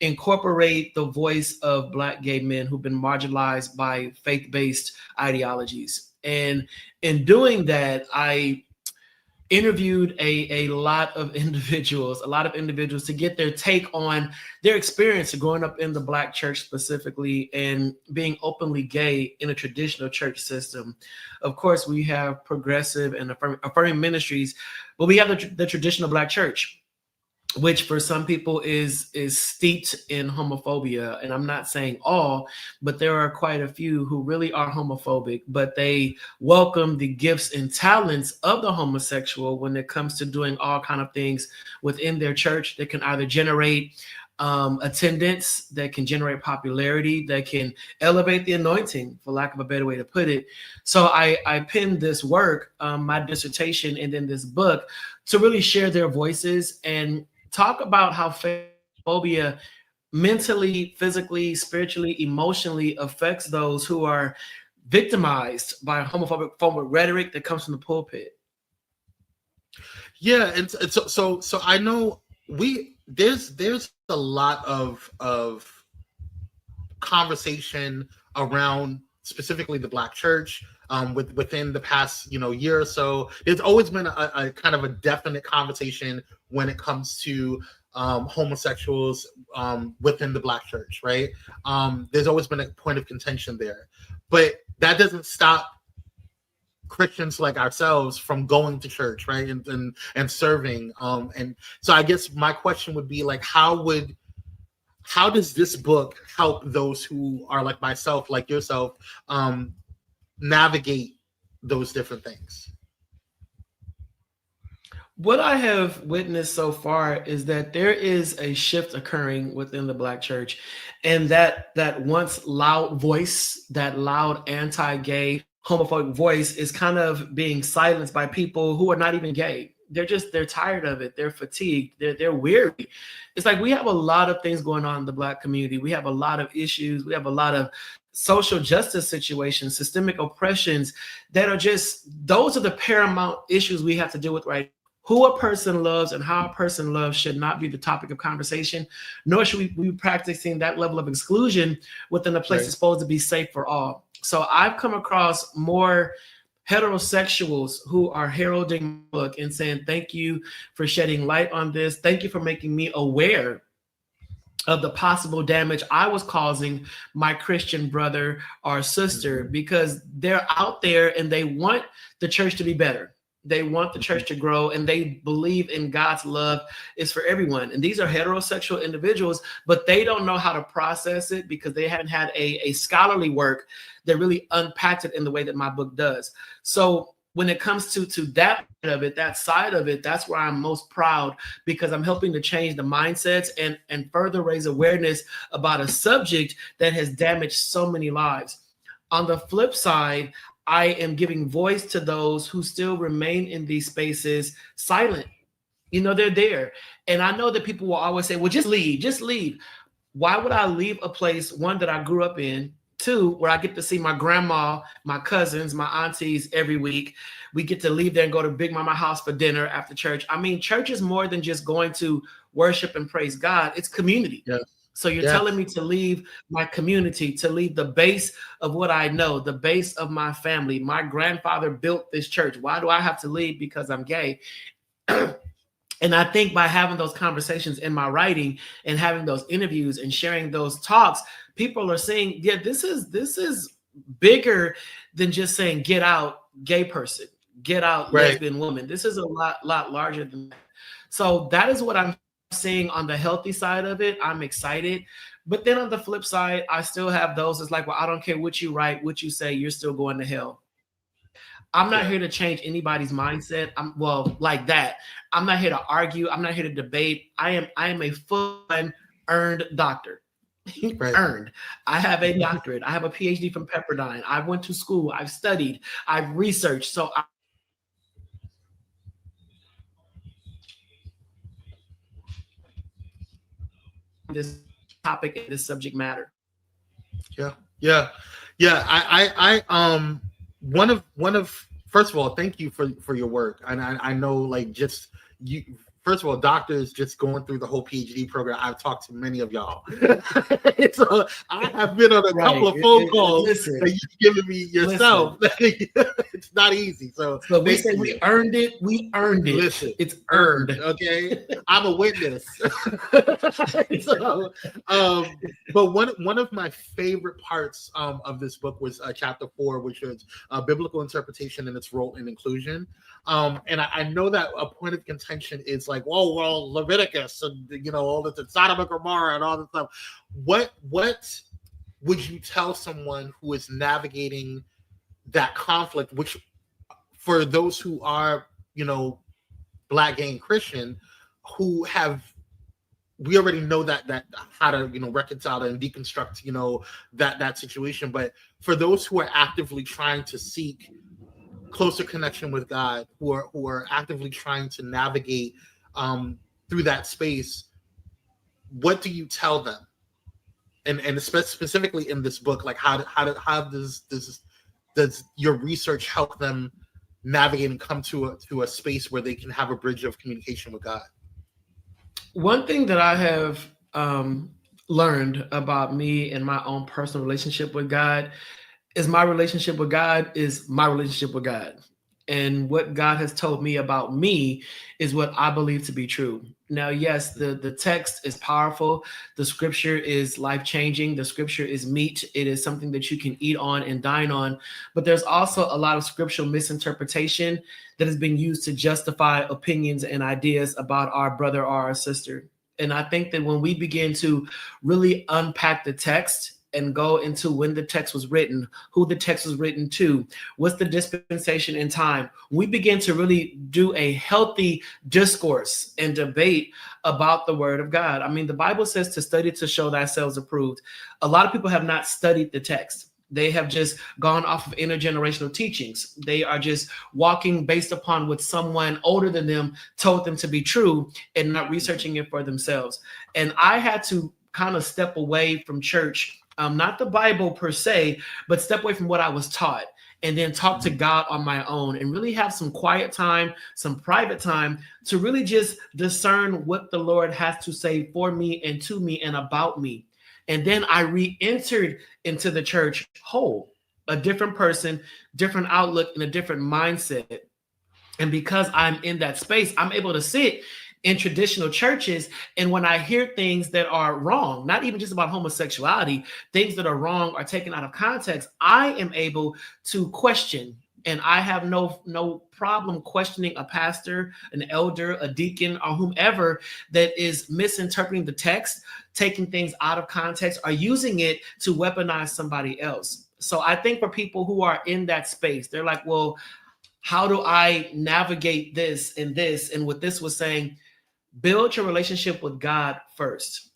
incorporate the voice of Black gay men who've been marginalized by faith-based ideologies. And in doing that, I interviewed a lot of individuals to get their take on their experience of growing up in the Black church specifically and being openly gay in a traditional church system. Of course, we have progressive and affirming ministries, but we have the traditional Black church, which for some people is steeped in homophobia. And I'm not saying all, but there are quite a few who really are homophobic, but they welcome the gifts and talents of the homosexual when it comes to doing all kind of things within their church that can either generate attendance, that can generate popularity, that can elevate the anointing, for lack of a better way to put it. So I penned this work, my dissertation, and then this book to really share their voices and talk about how phobia mentally, physically, spiritually, emotionally affects those who are victimized by homophobic rhetoric that comes from the pulpit. Yeah, and so I know there's a lot of conversation around specifically the Black church within the past year or so. There's always been a kind of a definite conversation when it comes to homosexuals within the Black church, right? There's always been a point of contention there, but that doesn't stop Christians like ourselves from going to church, right, and serving. And so I guess my question would be like, how does this book help those who are like myself, like yourself, navigate those different things? What I have witnessed so far is that there is a shift occurring within the Black church, and that once loud voice, that loud anti-gay, homophobic voice is kind of being silenced by people who are not even gay. They're tired of it. They're fatigued. They're weary. It's like we have a lot of things going on in the Black community. We have a lot of issues. We have a lot of social justice situations, systemic oppressions that are those are the paramount issues we have to deal with right now. Who a person loves and how a person loves should not be the topic of conversation, nor should we be practicing that level of exclusion within a place that's supposed to be safe for all. So I've come across more heterosexuals who are heralding the book and saying, thank you for shedding light on this. Thank you for making me aware of the possible damage I was causing my Christian brother or sister, because they're out there and they want the church to be better. They want the church to grow, and they believe in God's love is for everyone. And these are heterosexual individuals, but they don't know how to process it because they haven't had a scholarly work that really unpacked it in the way that my book does. So when it comes to that of it, that side of it, that's where I'm most proud, because I'm helping to change the mindsets and further raise awareness about a subject that has damaged so many lives. On the flip side, I am giving voice to those who still remain in these spaces silent. They're there. And I know that people will always say, well, just leave. Why would I leave a place, one, that I grew up in, two, where I get to see my grandma, my cousins, my aunties every week. We get to leave there and go to Big Mama house for dinner after church. I mean, church is more than just going to worship and praise God. It's community. Yeah. So you're telling me to leave my community, to leave the base of what I know, the base of my family. My grandfather built this church. Why do I have to leave because I'm gay? And I think by having those conversations in my writing and having those interviews and sharing those talks, people are saying, yeah, this is bigger than just saying, get out, gay person, get out, lesbian woman. This is a lot larger than that. So that is what I'm seeing on the healthy side of it. I'm excited. But then on the flip side, I still have those that's like, well, I don't care what you write, what you say, you're still going to hell. I'm not here to change anybody's mindset. Like that. I'm not here to argue. I'm not here to debate. I am a full earned doctor. Earned. I have a doctorate. I have a PhD from Pepperdine. I went to school. I've studied. I've researched. So this topic and this subject matter. Yeah. I one of first of all, thank you for your work. And I know, like, just you, first of all, doctors just going through the whole PhD program. I've talked to many of y'all. So I have been on a couple of phone calls that you've given me yourself. It's not easy. So we say we earned it. We earned it. Listen, it's earned. Okay, I'm a witness. So, but one of my favorite parts of this book was chapter 4, which was biblical interpretation and its role in inclusion. And I know that a point of contention is like, oh, well, Leviticus and all this, and Sodom and Gomorrah and all this stuff. What would you tell someone who is navigating that conflict, which for those who are, Black, gay, and Christian, who we already know that how to reconcile and deconstruct that situation, but for those who are actively trying to seek closer connection with God, who are actively trying to navigate through that space, what do you tell them? And specifically in this book, like how does your research help them navigate and come to a space where they can have a bridge of communication with God? One thing that I have learned about me and my own personal relationship with God is my relationship with God is my relationship with God. And what God has told me about me is what I believe to be true. Now, yes, the text is powerful. The scripture is life-changing. The scripture is meat. It is something that you can eat on and dine on. But there's also a lot of scriptural misinterpretation that has been used to justify opinions and ideas about our brother or our sister. And I think that when we begin to really unpack the text and go into when the text was written, who the text was written to, what's the dispensation in time, we begin to really do a healthy discourse and debate about the word of God. I mean, the Bible says to study to show thyself approved. A lot of people have not studied the text. They have just gone off of intergenerational teachings. They are just walking based upon what someone older than them told them to be true and not researching it for themselves. And I had to kind of step away from church, not the Bible per se, but step away from what I was taught and then talk to God on my own and really have some quiet time, some private time to really just discern what the Lord has to say for me and to me and about me. And then I re-entered into the church whole, a different person, different outlook, and a different mindset. And because I'm in that space, I'm able to sit in traditional churches, and when I hear things that are wrong, not even just about homosexuality, things that are wrong are taken out of context, I am able to question. And I have no problem questioning a pastor, an elder, a deacon, or whomever that is misinterpreting the text, taking things out of context, or using it to weaponize somebody else. So I think for people who are in that space, they're like, well, how do I navigate this? And what this was saying, build your relationship with God first.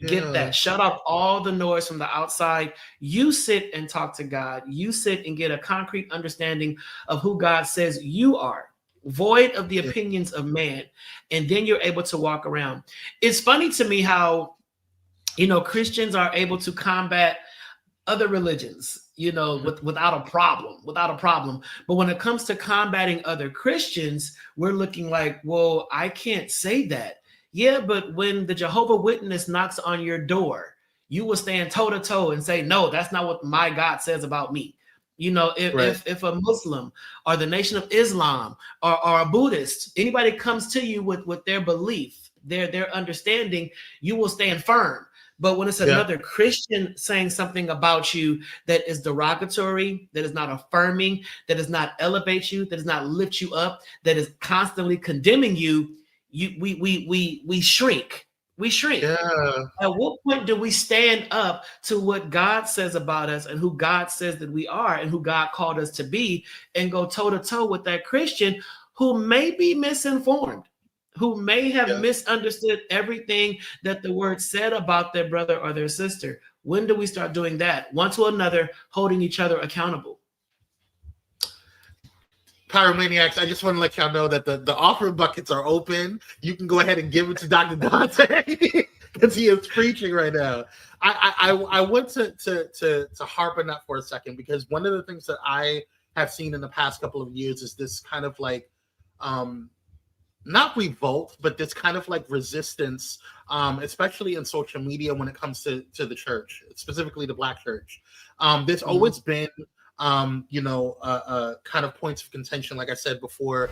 Get that. Shut off all the noise from the outside. You sit and talk to God. You sit and get a concrete understanding of who God says you are, void of the opinions of man. And then you're able to walk around. It's funny to me how, Christians are able to combat other religions, without a problem. But when it comes to combating other Christians, we're looking like, well, I can't say that. Yeah, but when the Jehovah Witness knocks on your door, you will stand toe to toe and say, no, that's not what my God says about me. If a Muslim or the Nation of Islam or a Buddhist, anybody comes to you with their belief, their understanding, you will stand firm. But when it's another Christian saying something about you that is derogatory, that is not affirming, that does not elevate you, that does not lift you up, that is constantly condemning you, we shrink. We shrink. At what point do we stand up to what God says about us and who God says that we are and who God called us to be and go toe to toe with that Christian who may be misinformed, who may have misunderstood everything that the word said about their brother or their sister? When do we start doing that? One to another, holding each other accountable. Pyromaniacs, I just want to let y'all know that the offering buckets are open. You can go ahead and give it to Dr. Dante because he is preaching right now. I want to harp on that for a second, because one of the things that I have seen in the past couple of years is this kind of like not revolt, but this kind of like resistance, especially in social media when it comes to the church, specifically the Black church. There's always been, kind of points of contention, like I said before.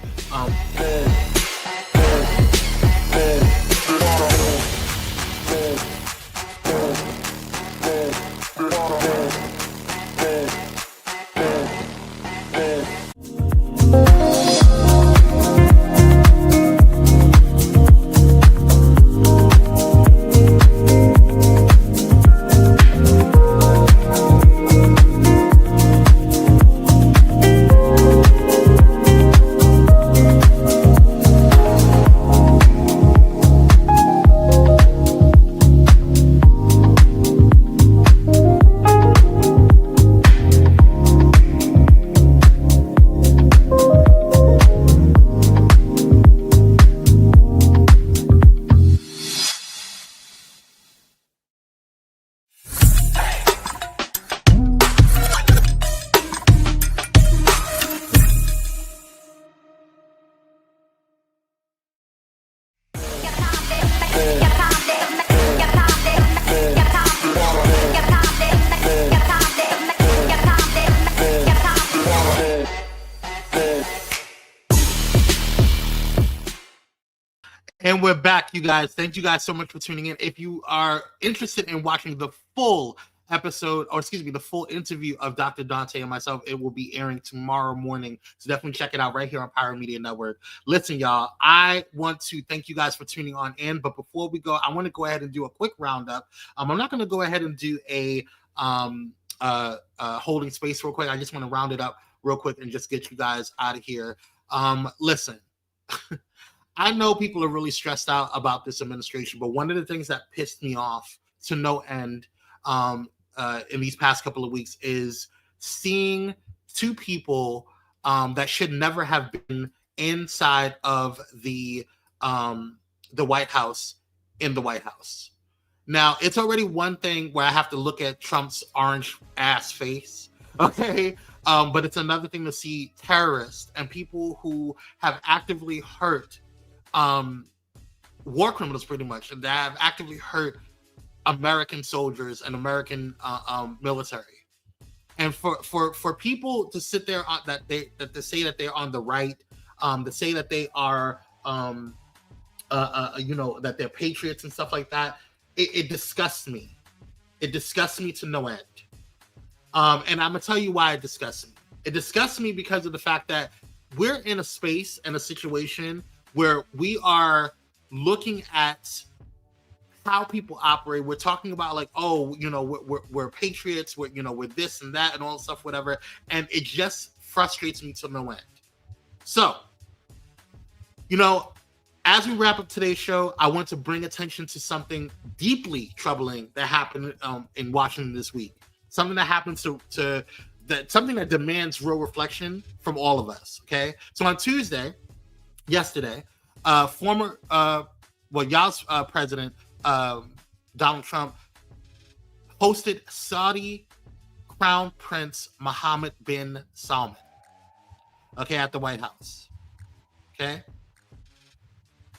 And we're back, you guys. Thank you guys so much for tuning in. If you are interested in watching the full episode, or excuse me, the full interview of Dr. Dante and myself, it will be airing tomorrow morning. So definitely check it out right here on Pyro Media Network. Listen, y'all, I want to thank you guys for tuning on in. But before we go, I want to go ahead and do a quick roundup. I'm not going to go ahead and do a holding space real quick. I just want to round it up real quick and just get you guys out of here. Listen. I know people are really stressed out about this administration, but one of the things that pissed me off to no end in these past couple of weeks is seeing two people that should never have been inside of the White House in the White House. Now, it's already one thing where I have to look at Trump's orange ass face, okay? But it's another thing to see terrorists and people who have actively hurt war criminals, pretty much, and that have actively hurt American soldiers and American military. And for people to sit there that say that they're on the right, to say that they are that they're patriots and stuff like that, it disgusts me. It disgusts me to no end. And I'm gonna tell you why it disgusts me. It disgusts me because of the fact that we're in a space and a situation where we are looking at how people operate. We're talking about like, oh, we're patriots, we're this and that and all that stuff, whatever. And it just frustrates me to no end. So, as we wrap up today's show, I want to bring attention to something deeply troubling that happened in Washington this week. Something that happens something that demands real reflection from all of us. Okay. So on Tuesday, yesterday, former y'all's president Donald Trump hosted Saudi Crown Prince Mohammed bin Salman, okay, at the White House. Okay,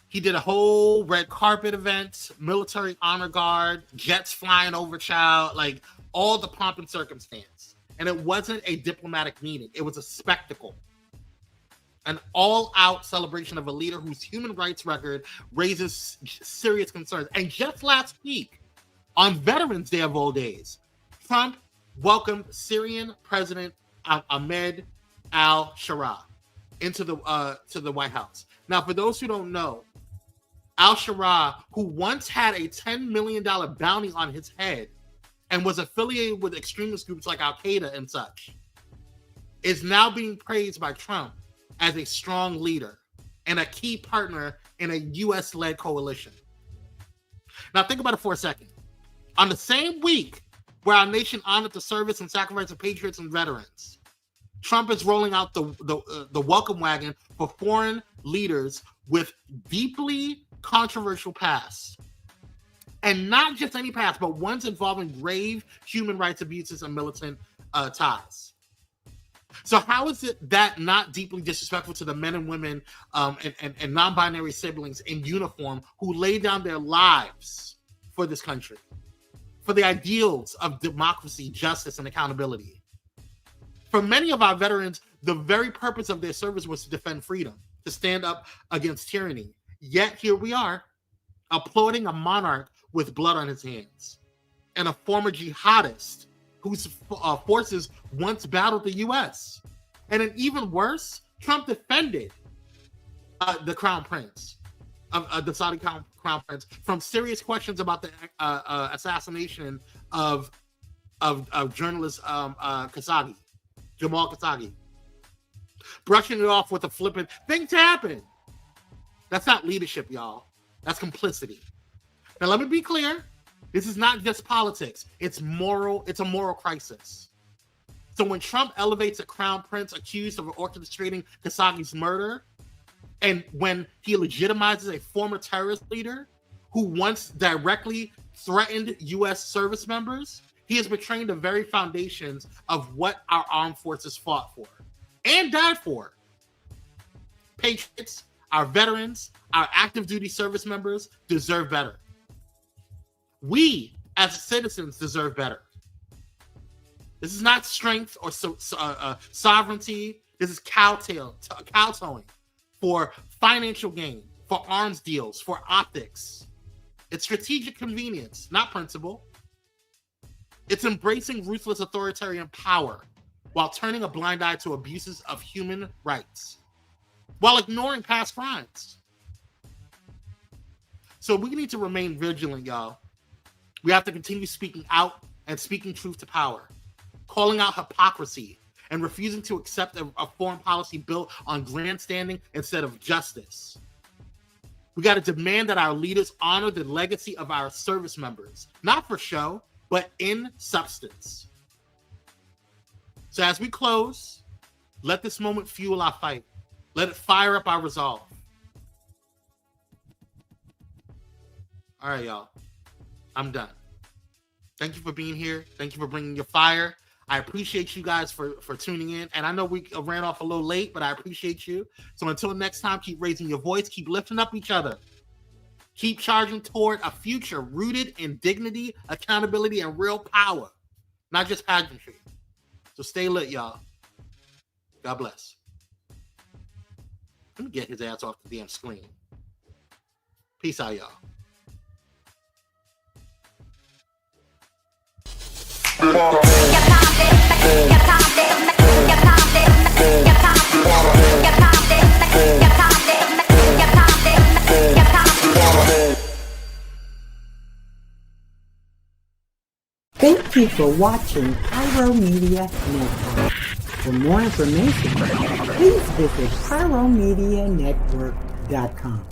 he did a whole red carpet event, military honor guard, jets flying over, like all the pomp and circumstance. And it wasn't a diplomatic meeting; it was a spectacle. An all-out celebration of a leader whose human rights record raises serious concerns. And just last week, on Veterans Day of all days, Trump welcomed Syrian President Ahmed al-Shara into the White House. Now, for those who don't know, al-Shara, who once had a $10 million bounty on his head and was affiliated with extremist groups like Al-Qaeda and such, is now being praised by Trump as a strong leader and a key partner in a U.S.-led coalition. Now, think about it for a second. On the same week where our nation honored the service and sacrifice of patriots and veterans, Trump is rolling out the welcome wagon for foreign leaders with deeply controversial past. And not just any past, but ones involving grave human rights abuses and militant ties. So how is it that not deeply disrespectful to the men and women and non-binary siblings in uniform who lay down their lives for this country, for the ideals of democracy, justice, and accountability? For many of our veterans, the very purpose of their service was to defend freedom, to stand up against tyranny. Yet here we are, applauding a monarch with blood on his hands and a former jihadist whose forces once battled the U.S. And an even worse, Trump defended the Crown Prince, the Saudi Crown Prince, from serious questions about the assassination of journalist Khashoggi, Jamal Khashoggi. Brushing it off with a flippant, things happen. That's not leadership, y'all. That's complicity. Now, let me be clear. This is not just politics. It's moral. It's a moral crisis. So when Trump elevates a crown prince accused of orchestrating Khashoggi's murder, and when he legitimizes a former terrorist leader who once directly threatened U.S. service members, he is betraying the very foundations of what our armed forces fought for and died for. Patriots, our veterans, our active duty service members deserve better. We, as citizens, deserve better. This is not strength or sovereignty. This is kowtowing for financial gain, for arms deals, for optics. It's strategic convenience, not principle. It's embracing ruthless authoritarian power while turning a blind eye to abuses of human rights, while ignoring past crimes. So we need to remain vigilant, y'all. We have to continue speaking out and speaking truth to power, calling out hypocrisy, and refusing to accept a foreign policy built on grandstanding instead of justice. We got to demand that our leaders honor the legacy of our service members, not for show, but in substance. So as we close, let this moment fuel our fight. Let it fire up our resolve. All right, y'all. I'm done. Thank you for being here. Thank you for bringing your fire. I appreciate you guys for tuning in. And I know we ran off a little late, but I appreciate you. So until next time, keep raising your voice. Keep lifting up each other. Keep charging toward a future rooted in dignity, accountability, and real power. Not just pageantry. So stay lit, y'all. God bless. Let me get his ass off the damn screen. Peace out, y'all. Thank you for watching Pyro Media Network. For more information, please visit pyromedianetwork.com.